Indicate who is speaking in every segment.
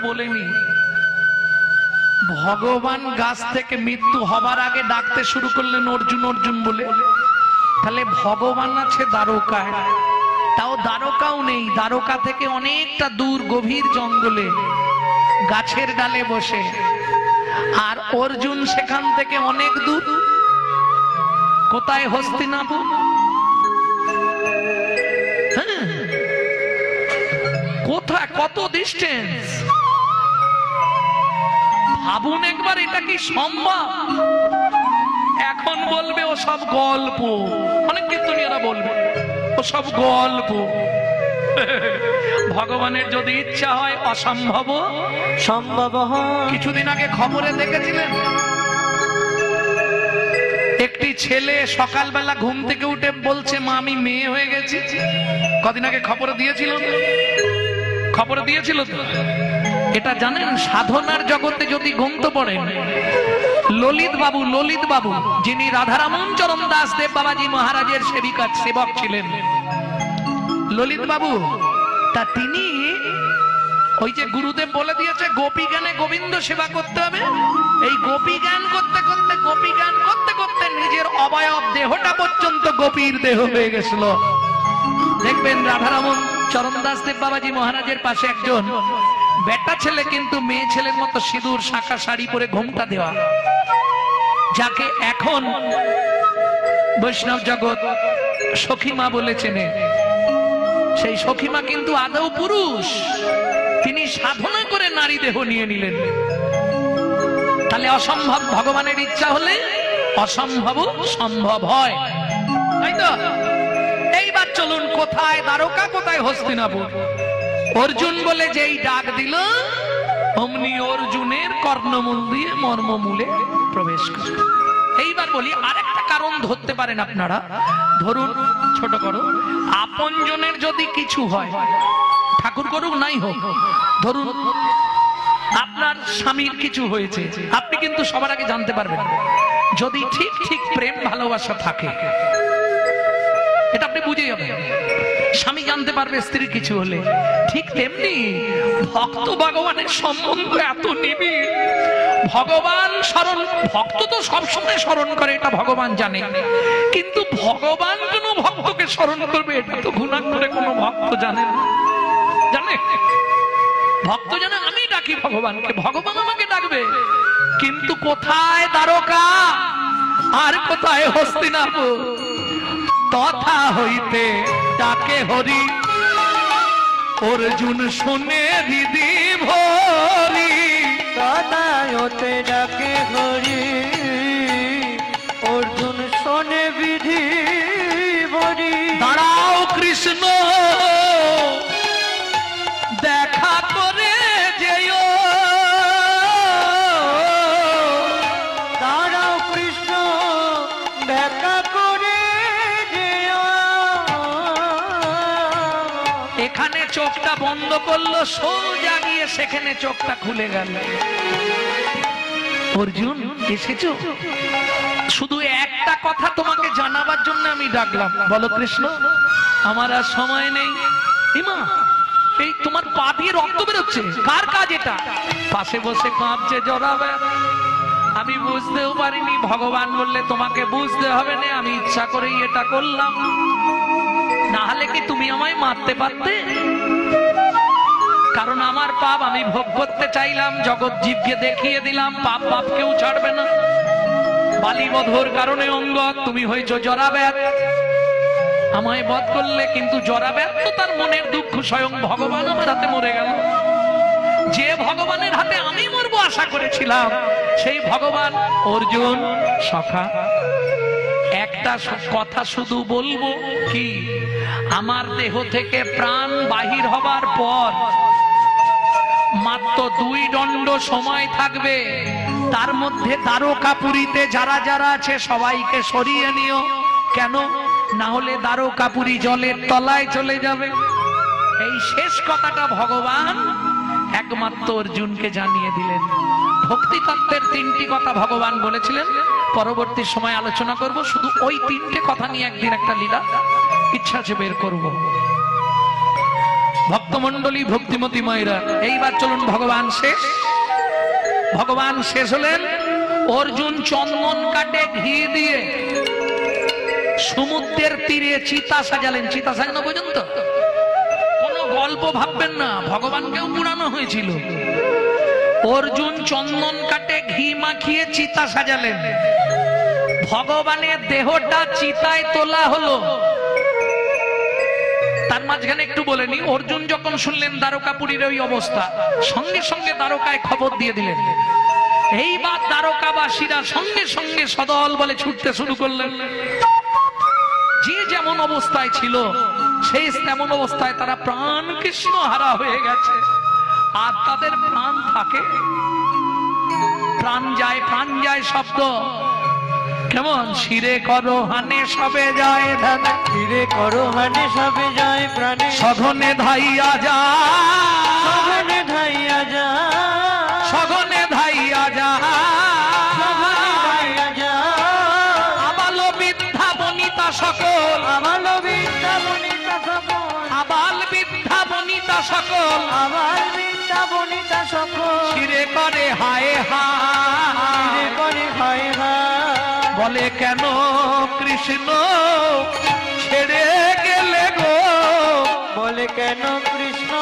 Speaker 1: বলেনি, ভগবান গাছ থেকে মৃত্যু হবার আগে ডাকতে শুরু করলেন অর্জুন অর্জুন বলে। তাহলে ভগবান আছে দ্বারকায়, তাও দ্বারকাও নেই, দ্বারকা থেকে অনেকটা দূর গভীর জঙ্গলে গাছের ডালে বসে, আর অর্জুন সেখান থেকে অনেক দূর কোথায়? হস্তিনাপুর। কোথায়, কত ডিস্টেন্স ভাবুন একবার, এটা কি সম্ভব? এখন বলবে ও সব গল্প, অনেক কীর্তনীয়রা বলবে ও সব গল্প। ভগবানের যদি ইচ্ছা হয় অসম্ভব সম্ভব হয়। কিছুদিন আগে খবরে দেখেছিলেন একটি ছেলে সকালবেলা ঘুম থেকে উঠে বলছে মা আমি মেয়ে হয়ে গেছি। কদিন আগে খবরে দিয়েছিল, খবরে দিয়েছিল তো। এটা জানেন সাধনার জগতে যদি গ্রন্থ পড়েন, ললিত বাবু যিনি রাধারামন চরণ দাস দেব বাবাজি মহারাজের সেবিকা সেবক ছিলেন, ললিত বাবু, তা তিনি ওই যে গুরুদেব বলে দিয়েছে গোপী গানে গোবিন্দ সেবা করতে হবে, এই গোপী গান করতে করতে নিজের অবয়ব দেহটা পর্যন্ত গোপীর দেহ হয়ে গেছিল। দেখবেন রাধারামন চরণ দাস দেব বাবাজি মহারাজের পাশে একজন বেটা ছেলে, কিন্তু মেয়ে ছেলের মতো সিঁদুর শাঁখা শাড়ি পরে ঘোমটা দেওয়া, যাকে এখন বৈষ্ণব জগৎ সখীমা বলে চেনে। সেই সখীমা কিন্তু আদৌ পুরুষ, তিনি সাধনা করে নারী দেহ নিয়ে নিলেন। তাহলে অসম্ভব ভগবানের ইচ্ছা হলে অসম্ভব সম্ভব হয়, তাই তো? এইবার চলুন, কোথায় দ্বারকা, কোথায় হস্তিনাপুর। অর্জুন বলে যেই ডাক দিল, অমনি অর্জুনের কর্ণমূল দিয়ে মর্মমূলে প্রবেশ করে। এইবার বলি আরেকটা কারণ ধরতে পারেন আপনারা। ধরুন, ছোট করো, আপনজনের যদি কিছু হয়, ঠাকুর করুক নাই হোক, ধরুন আপনার স্বামীর কিছু হয়েছে, আপনি কিন্তু সবার আগে জানতে পারবেন যদি ঠিক ঠিক প্রেম ভালোবাসা থাকে। এটা আপনি বুঝে যাবেন, স্বামী জানতে পারবে স্ত্রীর কিছু হলে। ঠিক তেমনি ভক্ত ভগবানের সম্বন্ধ এত নিবিড়, ভগবান স্মরণ, ভক্ত তো সবসময় স্মরণ করে, এটা ভগবান জানে, কিন্তু ভগবান কোন ভক্তকে স্মরণ করবে এটা তো গুণান করে কোনো ভক্ত জানে না। জানে ভক্ত জানে আমি ডাকি ভগবানকে, ভগবান আমাকে ডাকবে, কিন্তু কোথায় দ্বারকা আর কোথায় হস্তিনাপুর। তথা হইতে ডাকে হরি, অর্জুন শুনে হৃদি ভরি।
Speaker 2: তথা হইতে ডাকে হরি, অর্জুন শুনে বিধি ভরি।
Speaker 1: দাঁড়াও কৃষ্ণ দেখা করে যেও,
Speaker 2: দাঁড়াও কৃষ্ণ দেখা করে যেও।
Speaker 1: এখানে চোখটা বন্ধ করলো, সোজা গিয়ে সেখানে চোখটা খুলে গেল। অর্জুন এসেছো, শুধু একটা কথা তোমাকে জানাবার জন্য আমি ডাকলাম। বলো কৃষ্ণ। আমার আর সময় নেই। ইমা, এই তোমার পা দিয়ে রক্ত বেরোচ্ছে, কার কাজ এটা? পাশে বসে কাঁপছে জড়াবে। আমি বুঝতেও পারিনি, ভগবান বললে তোমাকে বুঝতে হবে না, আমি ইচ্ছা করেই এটা করলাম, না হলে কি তুমি আমায় মারতে পারতে? কারণ আমার পাপ আমি ভোগ করতে চাইলাম, জগৎ জীবকে দেখিয়ে দিলাম পাপ পাপ কেউ ছাড়বে না। বালি বধর কারণে অঙ্গদ, তুমি হয়েছো জরাব্যাত, আমায় বধ করলে, কিন্তু জরাব্যাত তো তার মনের দুঃখ, স্বয়ং ভগবান আমার হাতে মরে গেল। যে ভগবানের হাতে আমি মরবো আশা করেছিলাম, সেই ভগবান অর্জুন সখা। একটা কথা শুধু বলবো কি, আমার দেহ থেকে প্রাণ বাহির হবার পর মাত্র 2 দণ্ড সময় থাকবে, তার মধ্যে দ্বারকাপুরীতে যারা যারা আছে সবাইকে সরিয়ে নিও। কেন? না হলে দ্বারকাপুরী জলের তলায় চলে যাবে। এই শেষ কথাটা ভগবান একমাত্র অর্জুনকে জানিয়ে দিলেন। ভক্তি তত্ত্বের 3টি কথা ভগবান বলেছিলেন, পরবর্তী সময় আলোচনা করব। শুধু ওই 3টে কথা নিয়ে একদিন একটা লীলা ইচ্ছা আছে বের করব। ভক্তমন্ডলী, ভক্তিমতী মায়েরা, এইবার চলুন ভগবান শেষ। ভগবান শেষ হলেন। অর্জুন চন্দন কাটে ঘি দিয়ে সমুদ্রের তীরে চিতা সাজালেন। চিতা সাজানো পর্যন্ত কোনো গল্প ভাববেন না, ভগবানকেও পুরানো হয়েছিল। অর্জুন চন্দন কাটে ঘি মাখিয়ে চিতা সাজালেন। ভগবানের দেহটা চিতায় তোলা হলো। তার মাঝখানে একটু বলে নি, অর্জুন যখন শুনলেন দ্বারকাপুরীর ওই অবস্থা, সঙ্গে সঙ্গে দ্বারকায় খবর দিয়ে দিলেন। এইবার দ্বারকাবাসীরা সঙ্গে সঙ্গে সদল বলে ছুটতে শুরু করলেন। যে যেমন অবস্থায় ছিল সেই তেমন অবস্থায় তারা প্রাণ কৃষ্ণ হারা হয়ে গেছে। আর তাদের প্রাণ থাকে, প্রাণ যায় শব্দ কেমন? শিরে করো হানে সবে যায় ধানে,
Speaker 2: ফিরে করো হানে সবে যায় প্রাণে,
Speaker 1: সঘনে ধাইয়া যা,
Speaker 2: সঘনে ধাইয়া যা,
Speaker 1: সঘনে ধাইয়া যা,
Speaker 2: সঘনে ধাইয়া যা।
Speaker 1: আবাল বৃদ্ধা বনিতা সকল,
Speaker 2: আবাল বিদ্যা বনিতা সকল,
Speaker 1: আবাল বৃদ্ধা বনিতা সকল,
Speaker 2: আবাল বিদ্যা বনিতা সকল,
Speaker 1: শিরে করে হায় হায়,
Speaker 2: ফিরে করে হায় হায়।
Speaker 1: বলে কেন কৃষ্ণ ছেড়ে গেলে গো,
Speaker 2: বলে কেন কৃষ্ণ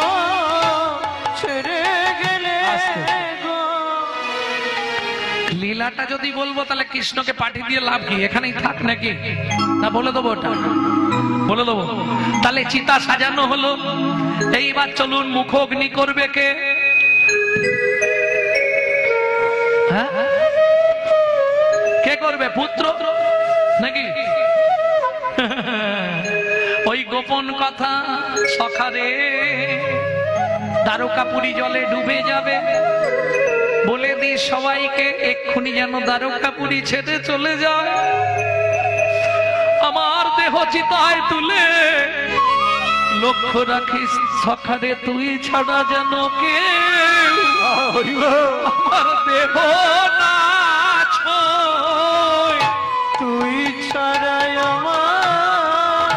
Speaker 2: ছেড়ে গেলে গো।
Speaker 1: লীলাটা যদি বলবো তাহলে কৃষ্ণকে পাঠিয়ে দিয়ে লাভ কি? এখানেই থাক নাকি? না বলে দেবো, ওটা বলে দেবো। তাহলে চিতা সাজানো হলো। এইবার চলুন মুখ অগ্নি করবে কে? হ্যাঁ, কে করবে? পুত্র নাকি? ওই গোপন কথা সখারে দ্বারকাপুরী জলে ডুবে যাবে। বলে দিই সবাইকে, এক্ষুনি যেন দ্বারকাপুরী ছেড়ে চলে যায়। আমার দেহ চিতায় তুলে লক্ষ্য রাখিস সখারে, তুই ছাড়া যেন কে আমার দেহ না ছোঁয়।
Speaker 2: তুই ছাড়াই আমার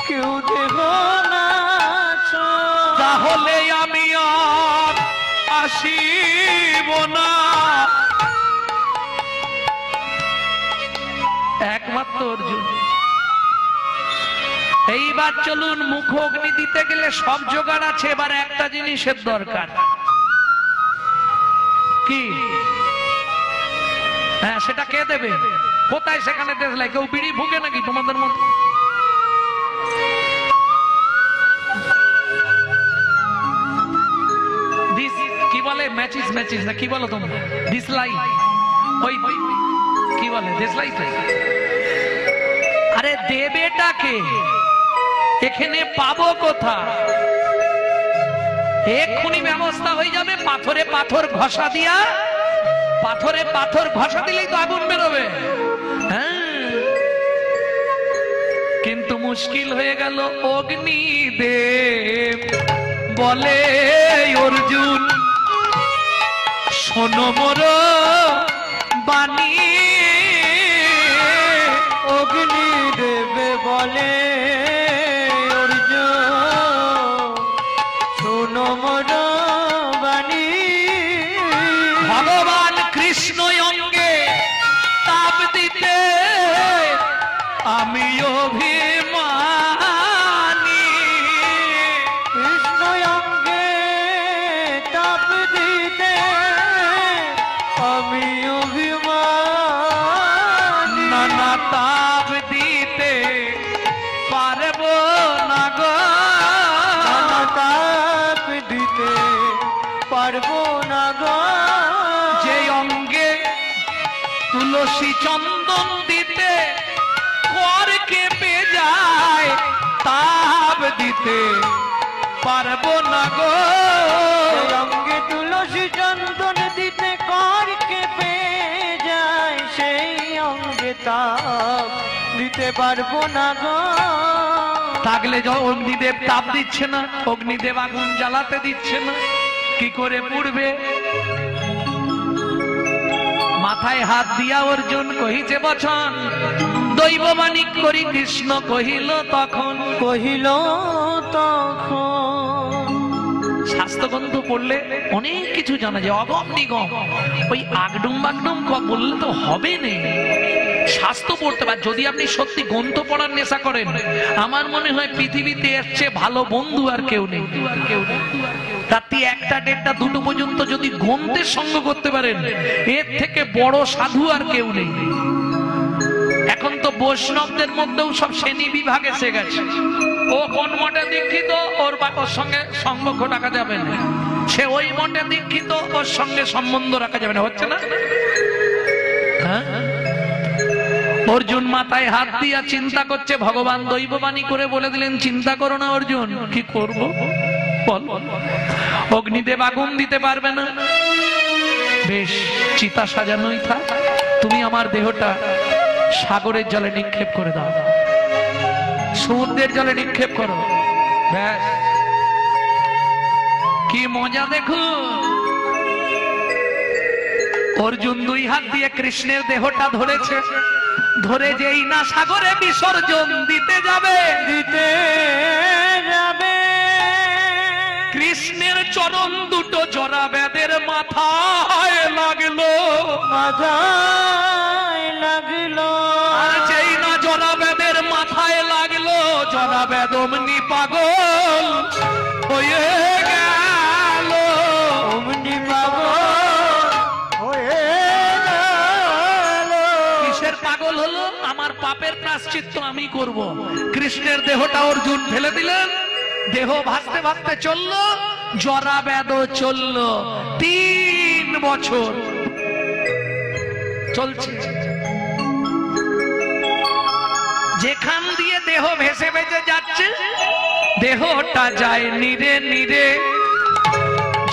Speaker 2: কেউ দেহ না ছোঁয়।
Speaker 1: তাহলে আমি আর আসিব না। একমাত্র অর্জুন। এইবার চলুন মুখ অগ্নি দিতে গেলে সব জোগাড় আছে, এবার একটা জিনিসের দরকার। কি? হ্যাঁ, সেটা কে দেবে? কোথায় সেখানে দেখলে কেউ বিড়ি ফুঁকে নাকি তোমাদের মতো? কি বলে ম্যাচিস, ম্যাচিস না কি বলো তোমরা? দিসলাই, ওই কি বলে দেশলাই? আরে দেবেটাকে এখানে পাবো কোথা? এক্ষুনি ব্যবস্থা হয়ে যাবে। পাথরে পাথর ঘষা দিয়া, পাথরে পাথর ঘষা দিলেই তো আগুন বেরোবে। হ্যাঁ, কিন্তু মুশকিল হয়ে গেল। অগ্নিদেব বলে অর্জুন শোনো মোর বাণী।
Speaker 2: অগ্নি দেবে বলে অর্জুন শোনো মোর বাণী।
Speaker 1: ভগবান কৃষ্ণ অঙ্গে তাপ দিতে আমি অভিমানী।
Speaker 2: কৃষ্ণ অঙ্গে তাপ দিতে আমি অভিমানী।
Speaker 1: নানা তাপ দিতে পারবো না গো,
Speaker 2: নানা তাপ দিতে পারবো না গো।
Speaker 1: যে অঙ্গে তুলসী চন্দন দিতে কর কেঁপে যায়, তাপ দিতে পারবো না গো।
Speaker 2: সেই অঙ্গে তুলসী চন্দন দিতে কর কেঁপে যায়, সেই অঙ্গে তাপ দিতে পারবো না গো।
Speaker 1: থাকলে অগ্নিদেব তাপ দিচ্ছে না, অগ্নিদেব আগুন জ্বালাতে দিচ্ছে না, কি করে পুড়বে? মাথায় হাত দিয়া অর্জুন কহিছে বচন, দৈববাণী করি কৃষ্ণ কহিল তখন। শাস্ত্রগ্রন্থ পড়লে অনেক কিছু জানা যায়, অগম নিগম। ওই আগডুম বাগডুম বললে তো হবে না, শাস্ত্র পড়তে পার। যদি আপনি সত্যি গ্রন্থ পড়ার নেশা করেন, আমার মনে হয় পৃথিবীতে এর চেয়ে ভালো বন্ধু আর কেউ নেই। রাত্রি 1টা 1:30 2টো পর্যন্ত যদি গ্রন্থের সঙ্গ করতে পারেন, এর থেকে বড় সাধু আর কেউ নেই। এখন তো বৈষ্ণবদের মধ্যেও সব শ্রেণী বিভাগ এসে গেছে। ও কোন মঠে দীক্ষিত, ওর সঙ্গে সম্পর্ক রাখা যাবে না। সে ওই মঠে দীক্ষিত, ওর সঙ্গে সম্বন্ধ রাখা যাবে না। হচ্ছে না? হ্যাঁ। অর্জুন মাথায় হাত দিয়া চিন্তা করছে, ভগবান দৈববাণী করে বলে দিলেন চিন্তা করো না অর্জুন। কি করব বল? অগ্নিদেব আগুন দিতে পারবে না। বেশ, চিতা সাজানোই থাক, তুমি আমার দেহটা সাগরের জলে নিক্ষেপ করে দাও, সমুদ্রের জলে নিক্ষেপ করো। ব্যাস, কি মজা দেখুন। অর্জুন 2 হাত দিয়ে কৃষ্ণের দেহটা ধরেছে, ধরে যেই না সাগরে বিসর্জন দিতে যাবে, কৃষ্ণের চরণ দুটো জরাবেদের মাথায় লাগলো। আর যেই না জরাবেদের মাথায় লাগলো, জরাবেদ অমনি পাগল হয়ে গেল। কিসের পাগল হলো? আমার পাপের প্রায়শ্চিত্ত আমি করব। কৃষ্ণের দেহটা অর্জুন ফেলে দিলেন, দেহ ভাসতে ভাসতে চলল, জরাবেদ চলল। 3 বছর চলছে। যেখান দিয়ে দেহ ভেসে ভেসে যাচ্ছে, দেহটা যায় নীরে নীরে,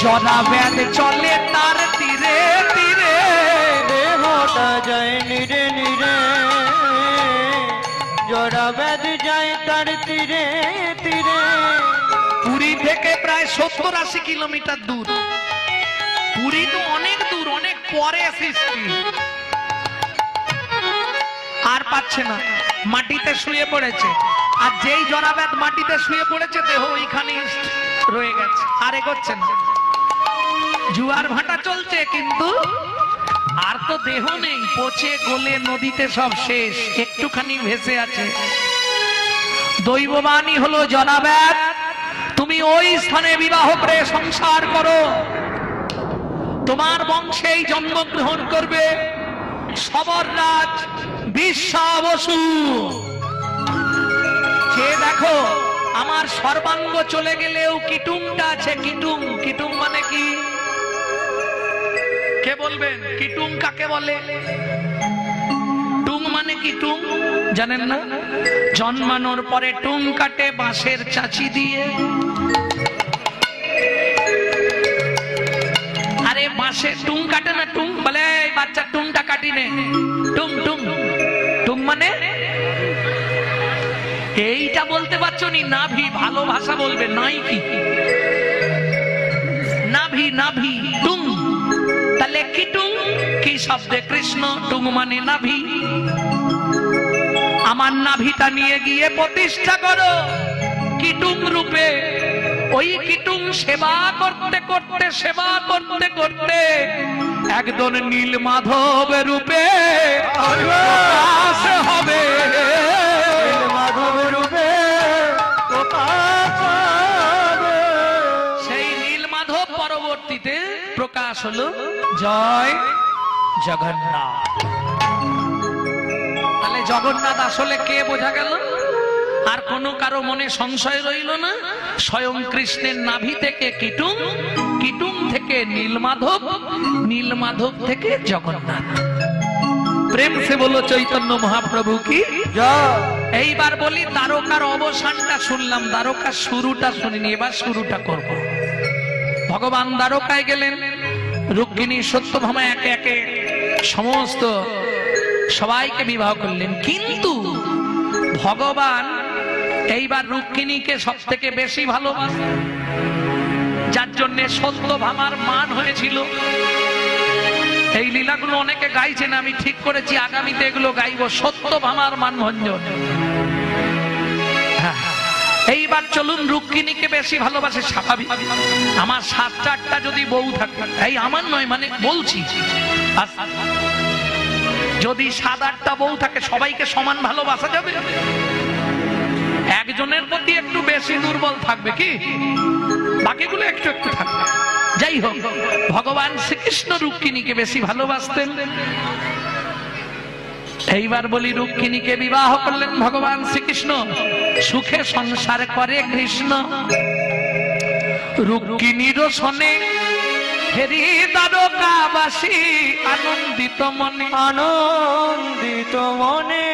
Speaker 1: জরাবেদ চলে তার তীরে তীরে।
Speaker 2: দেহটা যায় নীরে নীরে, জরাবেদ যায় তার তীরে তীরে।
Speaker 1: পুরী থেকে প্রায় 70-80 কিলোমিটার দূর। পুরী তো অনেক দূর, অনেক পরে সৃষ্টি। আর পাচ্ছে না, মাটিতে শুয়ে পড়েছে। আর যেই জরাবেদ মাটিতে শুয়ে পড়েছে, দেহ ওইখানে রয়ে গেছে, আর এগোচ্ছে না। জুয়ার ভাটা চলছে, কিন্তু আর তো দেহ নেই, পচে গলে নদীতে সব শেষ, একটুখানি ভেসে আছে। দৈববাণী হলো, জরাবেদ তুমি ওই স্থানে বিবাহ করে সংসার করো, তোমার বংশেই জন্মগ্রহণ করবে সবররাজ বিশ্বা বসু। যে দেখো, আমার সর্বাঙ্গ চলে গেলেও কিটুংটা আছে। কিটুং, কিটুং মানে কি? কে বলবেন কিটুং কাকে বলে? টুং মানে কি? টুং জানেন না? জন্মানোর পরে টুং কাটে বাঁশের চাচি দিয়ে। আরে বাঁশে টুং কাটে না? টুং বলে বাচ্চা টুংটা কাটি নে। টুং টুং টুং মানে এইটা বলতে পারছো নি? নাভি, ভালো ভাষা বলবে। নাই কি? নাভি, নাভি, টুং। তাহলে কি টুং? কি শব্দে? কৃষ্ণ। টুং মানে নাভি। আমার নাভিটা নিয়ে গিয়ে প্রতিষ্ঠা করো কিটুং রূপে। ওই কিটুং সেবা করতে করতে, সেবা করতে করতে একদম নীল মাধব রূপে প্রকাশ হবে। সেই নীল মাধব পরবর্তীতে প্রকাশ হলো জয় জগন্নাথ। তাহলে জগন্নাথ আসলে কে বোঝা গেল? আর কোনো কারো মনে সংশয় রইল না? স্বয়ং কৃষ্ণের নাভি থেকে কিটুং, কিটুং থেকে নীলমাধব, নীলমাধব থেকে জগন্নাথ। প্রেম সে বলো চৈতন্য মহাপ্রভু কি জয়। এইবার বলি দ্বারকার অবসানটা শুনলাম, দ্বারকার শুরুটা শুনিনি, এবার শুরুটা করব। ভগবান দ্বারকায় গেলেন, রুক্মিণী সত্যভামা একে একে সমস্ত সবাইকে বিবাহ করলেন। কিন্তু ভগবান এইবার রুক্মিণীকে সব থেকে বেশি ভালোবাসেন, যার জন্য সত্যভামার মান হয়েছিল। এই লীলাগুলো অনেকে গাইছেন, আমি ঠিক করেছি আগামীতে এগুলো গাইব। সত্য ভামার মানভঞ্জন। এইবার চলুন, রুক্মিণীকে বেশি ভালোবাসে স্বাভাবিক। আমার 7-8টা যদি বউ থাকে, এই আমার নয়, মানে বলছি, যদি 7-8টা বউ থাকে সবাইকে সমান ভালোবাসা যাবে? একজনের প্রতি একটু বেশি দুর্বল থাকবে, কি বাকিগুলো একটু একটু থাকবে। যাই হোক, ভগবান শ্রীকৃষ্ণ রুক্মিণীকে বেশি ভালোবাসতেন। এইবার বলি, রুক্মিণীকে বিবাহ করলেন ভগবান শ্রীকৃষ্ণ, সুখে সংসার করে কৃষ্ণ। রুক্মিণীর শোনে হেরি দ্বারকাবাসী আনন্দিত মনে,
Speaker 2: আনন্দিত মনে।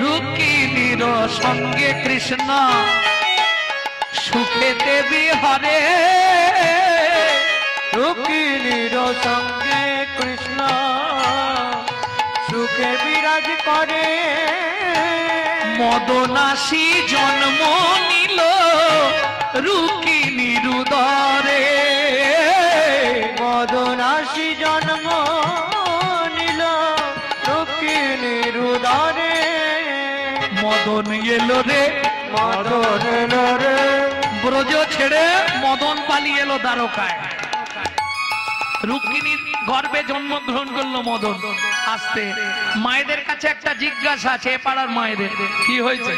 Speaker 1: রুক্মিণীর সঙ্গে কৃষ্ণ সুখে দেবী হরে।
Speaker 2: রুক্মিণীর সঙ্গে কৃষ্ণ সুখে বিরাজ করে।
Speaker 1: মদনাসী জন্ম নিল রুক্মিণীর উদরে।
Speaker 2: মদনাসী জন্ম নিল রুক্মিণীর উদরে।
Speaker 1: মদন এলো রে,
Speaker 2: মদন এলো রে,
Speaker 1: ব্রজ ছেড়ে মদন পালিয়ে এলো দ্বারকায়। রুক্মিণীর গর্ভে জন্মগ্রহণ করলো মদন। আসতে মায়েদের কাছে একটা জিজ্ঞাসা আছে, এ পাড়ার মায়েদের, কি হয়েছে?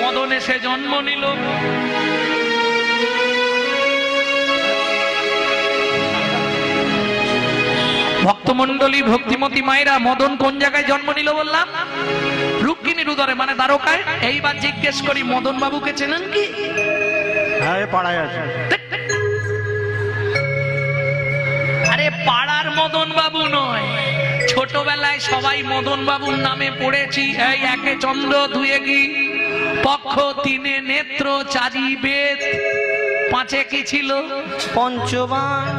Speaker 1: মদন এসে জন্ম নিল। ভক্তমন্ডলী, ভক্তিমতী মায়েরা, মদন কোন জায়গায় জন্ম নিল বললাম? রুক্মিণীর উদরে, মানে দ্বারকায়। এইবার জিজ্ঞেস করি, মদন বাবুকে চেনেন কি?
Speaker 2: হ্যাঁ, পাড়ায় আছে।
Speaker 1: আরে পাড়ার মদন বাবু নয়, ছোটবেলায় সবাই মদন বাবুর নামে পড়েছি। এই 1 চন্দ্র, 2 কি পক্ষ, 3 নেত্র, 4 বেদ, 5 কি ছিল?
Speaker 2: পঞ্চবান।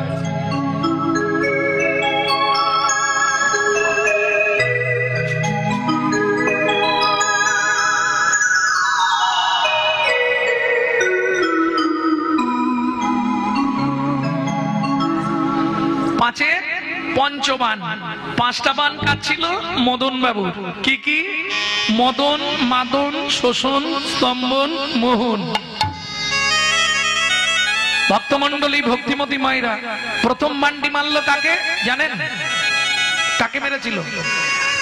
Speaker 1: পঞ্চবান। 5টা বান কাজ ছিল মদন বাবু। কি কি? মদন, মাদন, শোষণ, স্তম্ভন, মোহন। ভক্তমন্ডলী, ভক্তিমতী মায়েরা, প্রথম বানটি মারল কাকে জানেন? কাকে মেরেছিল?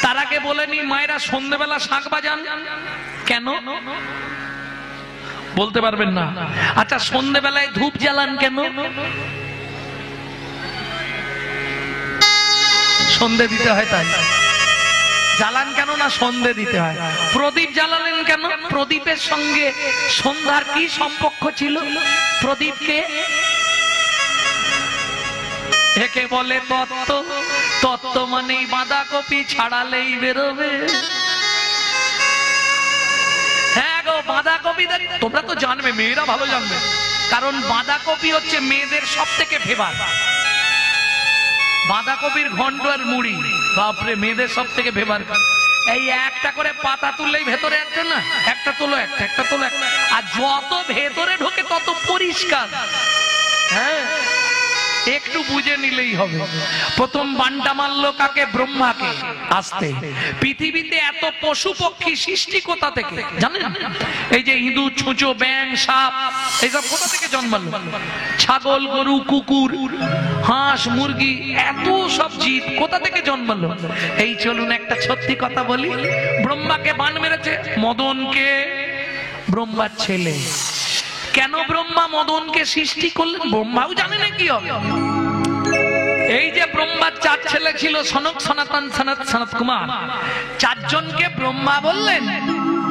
Speaker 1: তার আগে বলেনি মায়েরা সন্ধ্যেবেলা শাঁখ বাজান কেন? বলতে পারবেন না? আচ্ছা, সন্ধ্যেবেলায় ধূপ জ্বালান কেন? সন্ধে দিতে হয় তাই। জ্বালান কেন? না সন্ধে দিতে হয়। প্রদীপ জ্বালালেন কেন? প্রদীপের সঙ্গে সন্ধ্যার কি সম্পর্ক ছিল? প্রদীপকে একে বলে তত্ত্ব। তত্ত্ব মানেই বাঁধাকপি ছাড়ালেই বেরোবে। হ্যাঁ গো, বাঁধাকপি তোমরা তো জানবে, মেয়েরা ভালো জানবে, কারণ বাঁধাকপি হচ্ছে মেয়েদের সব থেকে ফেভার। বাঁধাকপির ঘন্ট আর মুড়ি, বাপরে, মেয়েদের সব থেকে ফেভার। এই একটা করে পাতা তুললেই ভেতরে একটা, না একটা তোলো, একটা তোলো, আর যত ভেতরে ঢোকে তত পরিষ্কার। হ্যাঁ, একটু বুঝে নিলেই হবে। প্রথম বানটা মারলো কাকে? ব্রহ্মাকে। আসতে পৃথিবীতে এত পশু পক্ষী সৃষ্টি কোথা থেকে জানেন? এই যে ইঁদুর, ছুঁচো, ব্যাং, সাপ, এইসব কোথা থেকে জন্মালো? ছাগল, গরু, কুকুর, হাঁস, মুরগি, এত সব জীব কোথা থেকে জন্মালো? এই চলুন একটা সত্যি কথা বলি। ব্রহ্মাকে বান মেরেছে মদনকে, ব্রহ্মার ছেলে। কেন ব্রহ্মা মদনকে সৃষ্টি করলেন? ব্রহ্মাও জানে না কি হবে। এই যে ব্রহ্মার 4 ছেলে ছিল, সনক, সনাতন, সনত, সনত কুমার, 4 জনকে ব্রহ্মা বললেন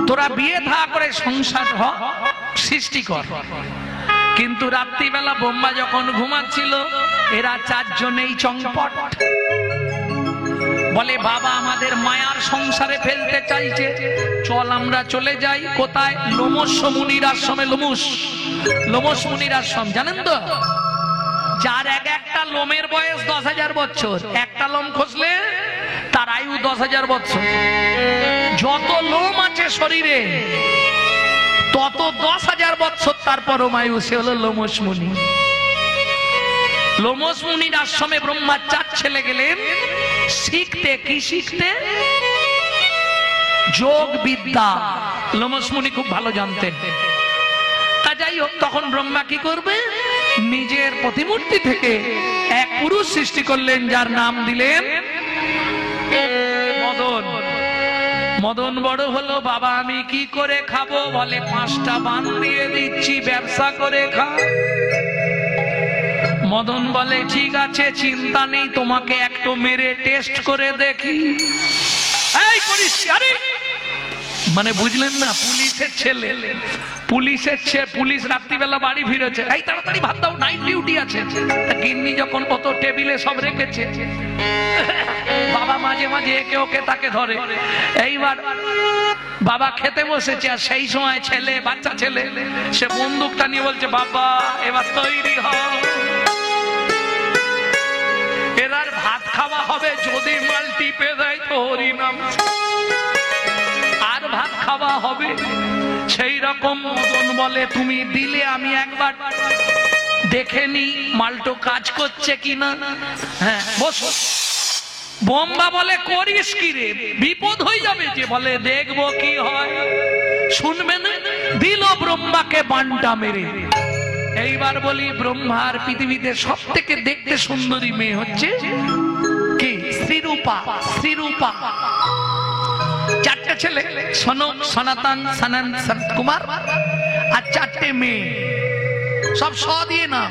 Speaker 1: তোরা বিয়ে থা করে সংসার সৃষ্টি কর। কিন্তু রাত্রিবেলা ব্রহ্মা যখন ঘুমাচ্ছিল, এরা 4 জনেই চম্পট। বলে বাবা আমাদের মায়ার সংসারে ফেলতে চাইছে, চল আমরা চলে যাই। কোথায়? লোমশ মুনির আশ্রমে। লোমশ মুনির আশ্রম জানেন তো? যার একটা লোমের বয়স 10,000 বছর। একটা লোম খসলে তার আয়ু 10,000 বছর। যত লোম আছে শরীরে তত 10,000 বছর তারপর মায়ূস হলো লোমশ মুনি। লোমশ মুনির আশ্রমে ব্রহ্মার 4 ছেলে গেলেন শিখতে। কি শিখতে? যোগ বিদ্যা। লোমশ মুনি খুব ভালো জানতেন। তা যাই হোক, তখন ব্রহ্মা কি করবে? নিজের প্রতিমূর্তি থেকে এক পুরুষ সৃষ্টি করলেন, যার নাম দিলেন মদন। মদন বড় হলো, বাবা আমি কি করে খাবো? বলে 5টা বান দিয়ে দিচ্ছি, ব্যবসা করে খা। মদন বলে ঠিক আছে, চিন্তা নেই, তোমাকে একটু মেরে টেস্ট করে দেখি। এই করিস? আরে মানে বুঝলেন না, পুলিশের ছেলে, পুলিশ রাত্রিবেলা বাড়ি ফিরেছে, এই তাড়াতাড়ি ভাত দাও, নাইট ডিউটি আছে। গিন্নি যখন কত টেবিলে সব রেখেছে, বাবা মাঝে মাঝে একে ওকে তাকে ধরে। এইবার বাবা খেতে বসেছে, আর সেই সময় ছেলে, বাচ্চা ছেলে, সে বন্দুকটা নিয়ে বলছে বাবা এবার তৈরি হও, এবার ভাত খাওয়া হবে, যদি মাল টিপে দেয় তো হরিনাম, আর ভাত খাওয়া হবে। সেই রকম মদন বলে তুমি দিলে আমি একবার দেখে নি মালটো কাজ করছে কিনা। হ্যাঁ বসো। বোম্বা বলে করিস কি রে, বিপদ হয়ে যাবে যে। বলে দেখবো কি হয়। শুনবে না? দিল ব্রহ্মাকে বানটা মেরে। এইবার বলি ব্রহ্মার পৃথিবীতে সব থেকে দেখতে সুন্দরী মেয়ে হচ্ছে কি? শ্রীরূপা। শ্রীরূপা। 4টে ছেলে, সনাতন, সনৎ কুমার, আর 4টে মেয়ে, সব স দিয়ে নাম,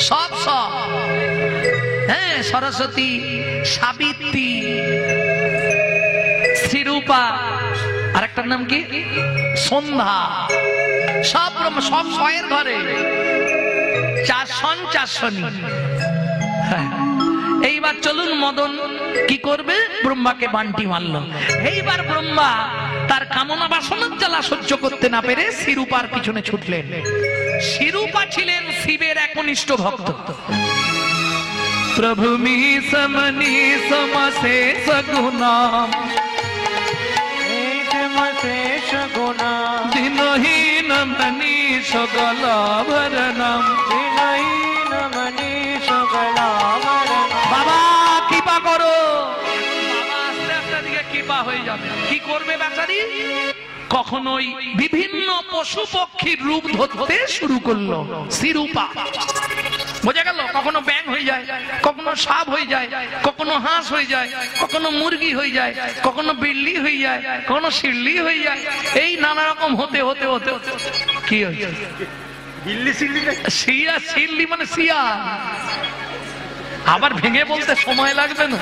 Speaker 1: সব স। হ্যাঁ, সরস্বতী, সাবিত্রী, শ্রীরূপা, আর একটার নাম কি? সন্ধ্যা। সব সব ছয়ের ঘরে, 4 সন 4 শনি। এইবার চলুন, মদন কি করবে? ব্রহ্মাকে বানটি মারল। এইবার ব্রহ্মা তার কামনা বাসনার জ্বালা সহ্য করতে না পেরে শ্রীরূপার পিছনে ছুটলেন। শ্রীরূপা ছিলেন শিবের একনিষ্ঠ ভক্ত। প্রভু মিসমনি সমসে সগুণা, দিনহীন মনি সগলা ভরনাম, দিনহীন মনি সগলা ভরনাম। বাবা কৃপা করো। বাবা আস্তে আস্তে দিকে কৃপা হয়ে যাবে। কি করবে বেচারি? কখনোই বিভিন্ন পশু পক্ষীর রূপ ধরতে শুরু করলো শ্রীরূপা। বোঝা গেল? কখনো ব্যাঙ হয়ে যায়, কখনো সাপ হয়ে যায়, কখনো হাঁস হয়ে যায়, কখনো মুরগি হয়ে যায়, কখনো বিল্লি হয়ে যায়, কখনো শিরলি হয়ে যায়। এই নানা রকম হতে হতে হতে কি হয়েছে? শিয়া শিরলি মানে শিয়া। আবার ভেঙে বলতে সময় লাগবে না।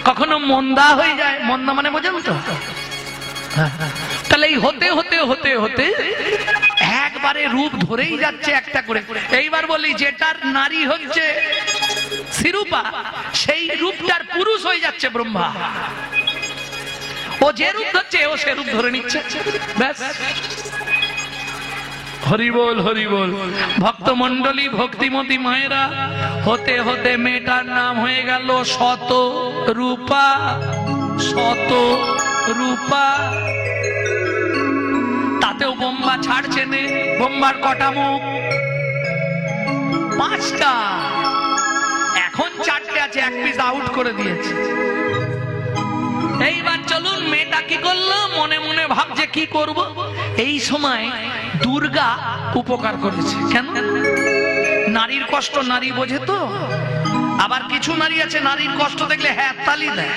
Speaker 1: কখনো মন্দা হয়ে যায়। মন্দা মানে বোঝেন তো? তাহলে এই হতে হতে হতে হতে একবারে রূপ ধরেই যাচ্ছে একটা করে। এইবার বলি, যেটার নারী হচ্ছে শ্রীরূপা, সেই রূপটার পুরুষ হয়ে যাচ্ছে ব্রহ্মা। ও যে রূপ ধরছে ও সে রূপ ধরে নিচ্ছে। ব্যাস। হরি বল, হরি বল। ভক্ত মন্ডলী, ভক্তিমতী মায়েরা, হতে হতে মেয়েটার নাম হয়ে গেল শত রূপা। শত রূপা। তাতেও ব্রহ্মা ছাড়ছে নে। ব্রহ্মার কটা মুখ? 5টা। এখন 4টে আছে, 1 পিস আউট করে দিয়েছে। এইবার চলুন, মেয়েটা কি করলো? মনে মনে ভাবছে কি করব। এই সময় দুর্গা উপকার করেছে। কেন? নারীর কষ্ট নারী বোঝে তো। আবার কিছু নারী আছে নারীর কষ্ট দেখলে হ্যাঁ তালি দেয়।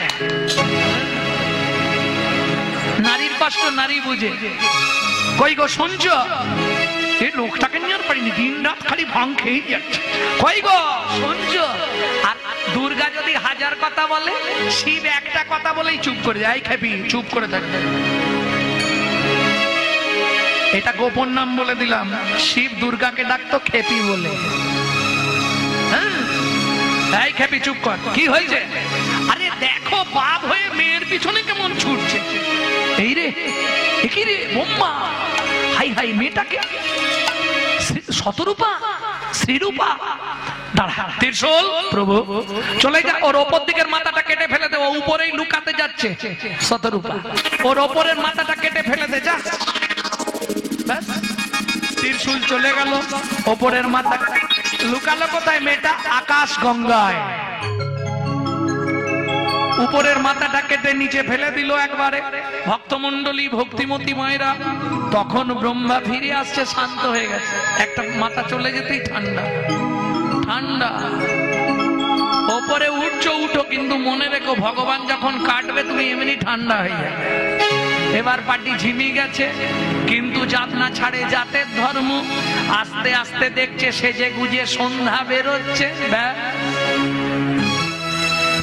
Speaker 1: নারীর কষ্ট নারী বুঝে। কই গো শুনছ? এই লোকটাকে নিয়ে আর পারিনি, দিন রাত খালি ভাঙ খেয়ে যাচ্ছে। কই গো শুনছ? আর দুর্গা যদি 1000 কথা বলে, শিব একটা কথা বলেই চুপ করে যায়। খেপি চুপ করে থাকবে। এটা গোপন নাম বলে দিলাম। শিব দুর্গাকে ডাকতো খেপি বলে। হ্যাঁ, এই খেপি চুপ কর। কি হয়েছে? আরে দেখো বাপ হয়ে মেয়ের পিছনে কেমন ছুটছে। এই রে, কি রে ব্রহ্মা? হাই হাই, মেয়েটাকে শতরূপা, শ্রীরূপা। দাঁড়া, ত্রিশূল প্রভু চলে যা, ওর ওপর দিকের মাথাটা কেটে ফেলে দে। ও উপরেই লুকাতে যাচ্ছে শতরূপা, ওর ওপরের মাথাটা কেটে ফেলে দে যা। ব্যাস, ত্রিশূল চলে গেল, ওপরের মাথা লুকালো কোথায়? মেয়েটা আকাশ গঙ্গায়। উপরের মাথাটা কেটে নিচে ফেলে দিল একবারে। ভক্তমণ্ডলী, ভক্তিমতী মায়েরা, তখন ব্রহ্মা ফিরে আসছে, শান্ত হয়ে গেছে। একটা মাথা চলে যেতেই ঠান্ডা ঠান্ডা। ওপরে উঠছো উঠো, কিন্তু মনে রেখো ভগবান যখন কাটবে তুমি এমনি ঠান্ডা হয়ে যাবে। এবার পাটি ঝিমি গেছে, কিন্তু জাত না ছাড়ে জাতের ধর্ম। আস্তে আস্তে দেখছে সেজে গুজে সন্ধ্যা বেরোচ্ছে।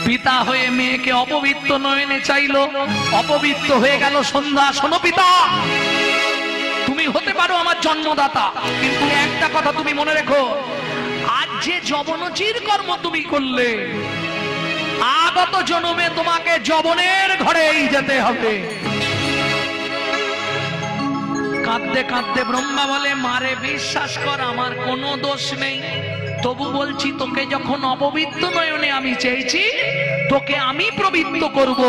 Speaker 1: পিতা হয়ে মেয়েকে অপবিত্র নয়নে চাইলো, অপবিত্র হয়ে গেল সন্ধ্যা। শোনো পিতা, তুমি হতে পারো আমার জন্মদাতা, কিন্তু একটা কথা তুমি মনে রেখো, আজ যে যবনচির কর্ম তুমি করলে, আগত জন্মে তোমাকে যবনের ঘরেই যেতে হবে। কাঁদতে কাঁদতে ব্রহ্মা বলে, মারে বিশ্বাস কর, আমার কোনো দোষ নেই, তবু বলছি তোকে যখন অপবিত্র নয়নে আমি চেয়েছি, তোকে আমি পবিত্র করব।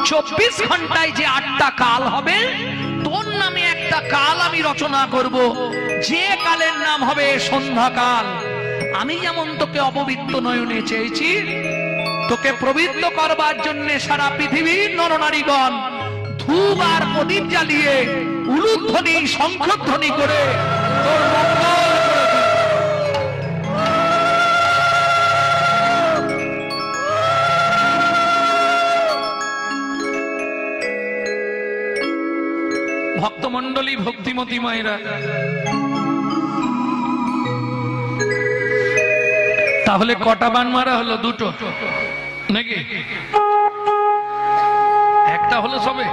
Speaker 1: 24 ঘন্টায় যে 8টা কাল হবে, তোর নামে একটা কাল আমি রচনা করব, যে কালের নাম হবে সন্ধ্যাকাল। আমি যেমন তোকে অপবিত্র নয়নে চেয়েছি, তোকে পবিত্র করবার জন্য সারা পৃথিবীর নরনারীগণ ধূপ আর প্রদীপ জ্বালিয়ে উলুধ্বনি শঙ্খধ্বনি করে তোর মঙ্গল করে। ভক্তমণ্ডলী, ভক্তিমতী মায়েরা, তাহলে কটা বান মারা হলো? দুটো নাকি? একটা হলো সবে।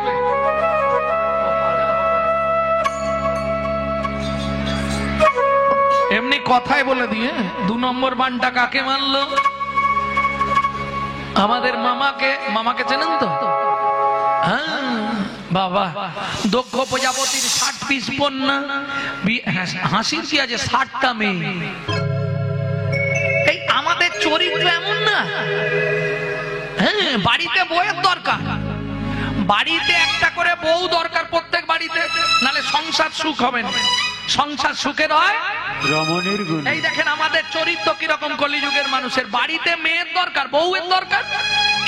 Speaker 1: এমনি কথায় বলে দিয়ে 2 নম্বর বানটা কাকে মারলো? আমাদের মামাকে। মামাকে চেনেন তো? হ্যাঁ বাবা, দক্ষ প্রজাপতির 60 পিস কন্যা, হাসির কি আছে, 60টা মেয়ে। এই আমাদের চরিত্র এমন না? হ্যাঁ, বাড়িতে বউয়ের দরকার, বাড়িতে একটা করে বউ দরকার প্রত্যেক বাড়িতে, নালে সংসার সুখ হবে না। সংসার সুখের হয় রমণীর গুণ। এই দেখেন আমাদের চরিত্র কিরকম, কলিযুগের মানুষের বাড়িতে মেয়ের দরকার, বউয়ের দরকার।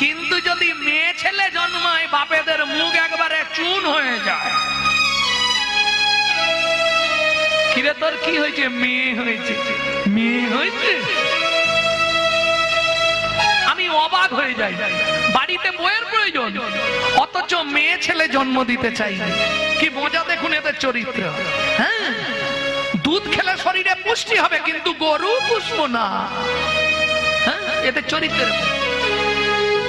Speaker 1: কিন্তু যদি মেয়ে ছেলে জন্মায়, বাপেদের মুখ একবারে চুন হয়ে যায়। কিরে তোর কি হয়েছে? মেয়ে হয়েছে, মেয়ে হয়েছে। আমি অবাক হয়ে যাই, বাড়িতে বইয়ের প্রয়োজন, অথচ মেয়ে ছেলে জন্ম দিতে চাই। কি মজা দেখুন এদের চরিত্র। হ্যাঁ, দুধ খেলে শরীরে পুষ্টি হবে, কিন্তু গরু পুষবো না। হ্যাঁ, এদের চরিত্রের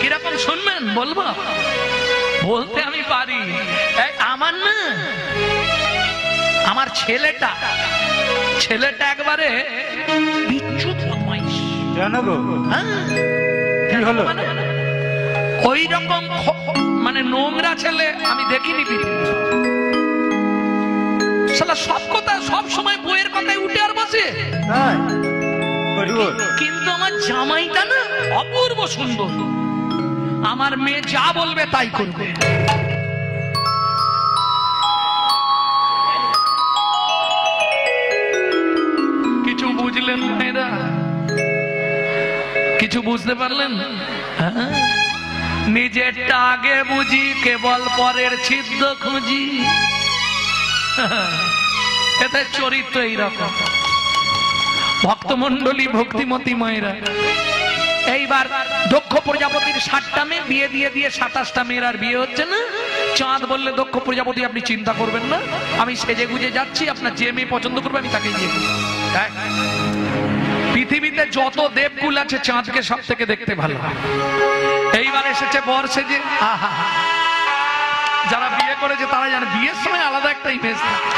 Speaker 1: কিরকম শুনবেন বলবো? বলতে আমি পারি। আমার না, আমার ছেলেটা একবারে বিচ্যুত বদমাইশ। জানো গো? হ্যাঁ, ওই রকম মানে নোংরা ছেলে আমি দেখিনি পৃথিবীতে। শালা সব কথা সব সময় বইয়ের কথায় উঠে আর বসে। কিন্তু আমার জামাইটা না অপূর্ব সুন্দর, আমার মেয়ে যা বলবে তাই করবে। কিছু বুঝলেন মেয়েরা? কিছু বুঝতে পারলেন? নিজেরটা আগে বুঝি, কেবল পরের ছিদ্র খুঁজি। এতে চরিত্র এইরকম। ভক্তমণ্ডলী, ভক্তিমতী মায়েরা, এইবার দক্ষ প্রজাপতির 60টা মেয়ে বিয়ে দিয়ে 27টা মেয়ের আর বিয়ে হচ্ছে না। চাঁদ বললে, দক্ষ প্রজাপতি আপনি চিন্তা করবেন না, আমি সেজে গুজে যাচ্ছি, আপনার যে মেয়ে পছন্দ করবে আমি তাকেই বিয়ে করব। পৃথিবীতে যত দেবকুল আছে, চাঁদকে সব থেকে দেখতে ভালো। এইবার এসেছে বর সেজে। যারা বিয়ে করেছে তারা জানে, বিয়ের সময় আলাদা একটা ইমেজ থাকে।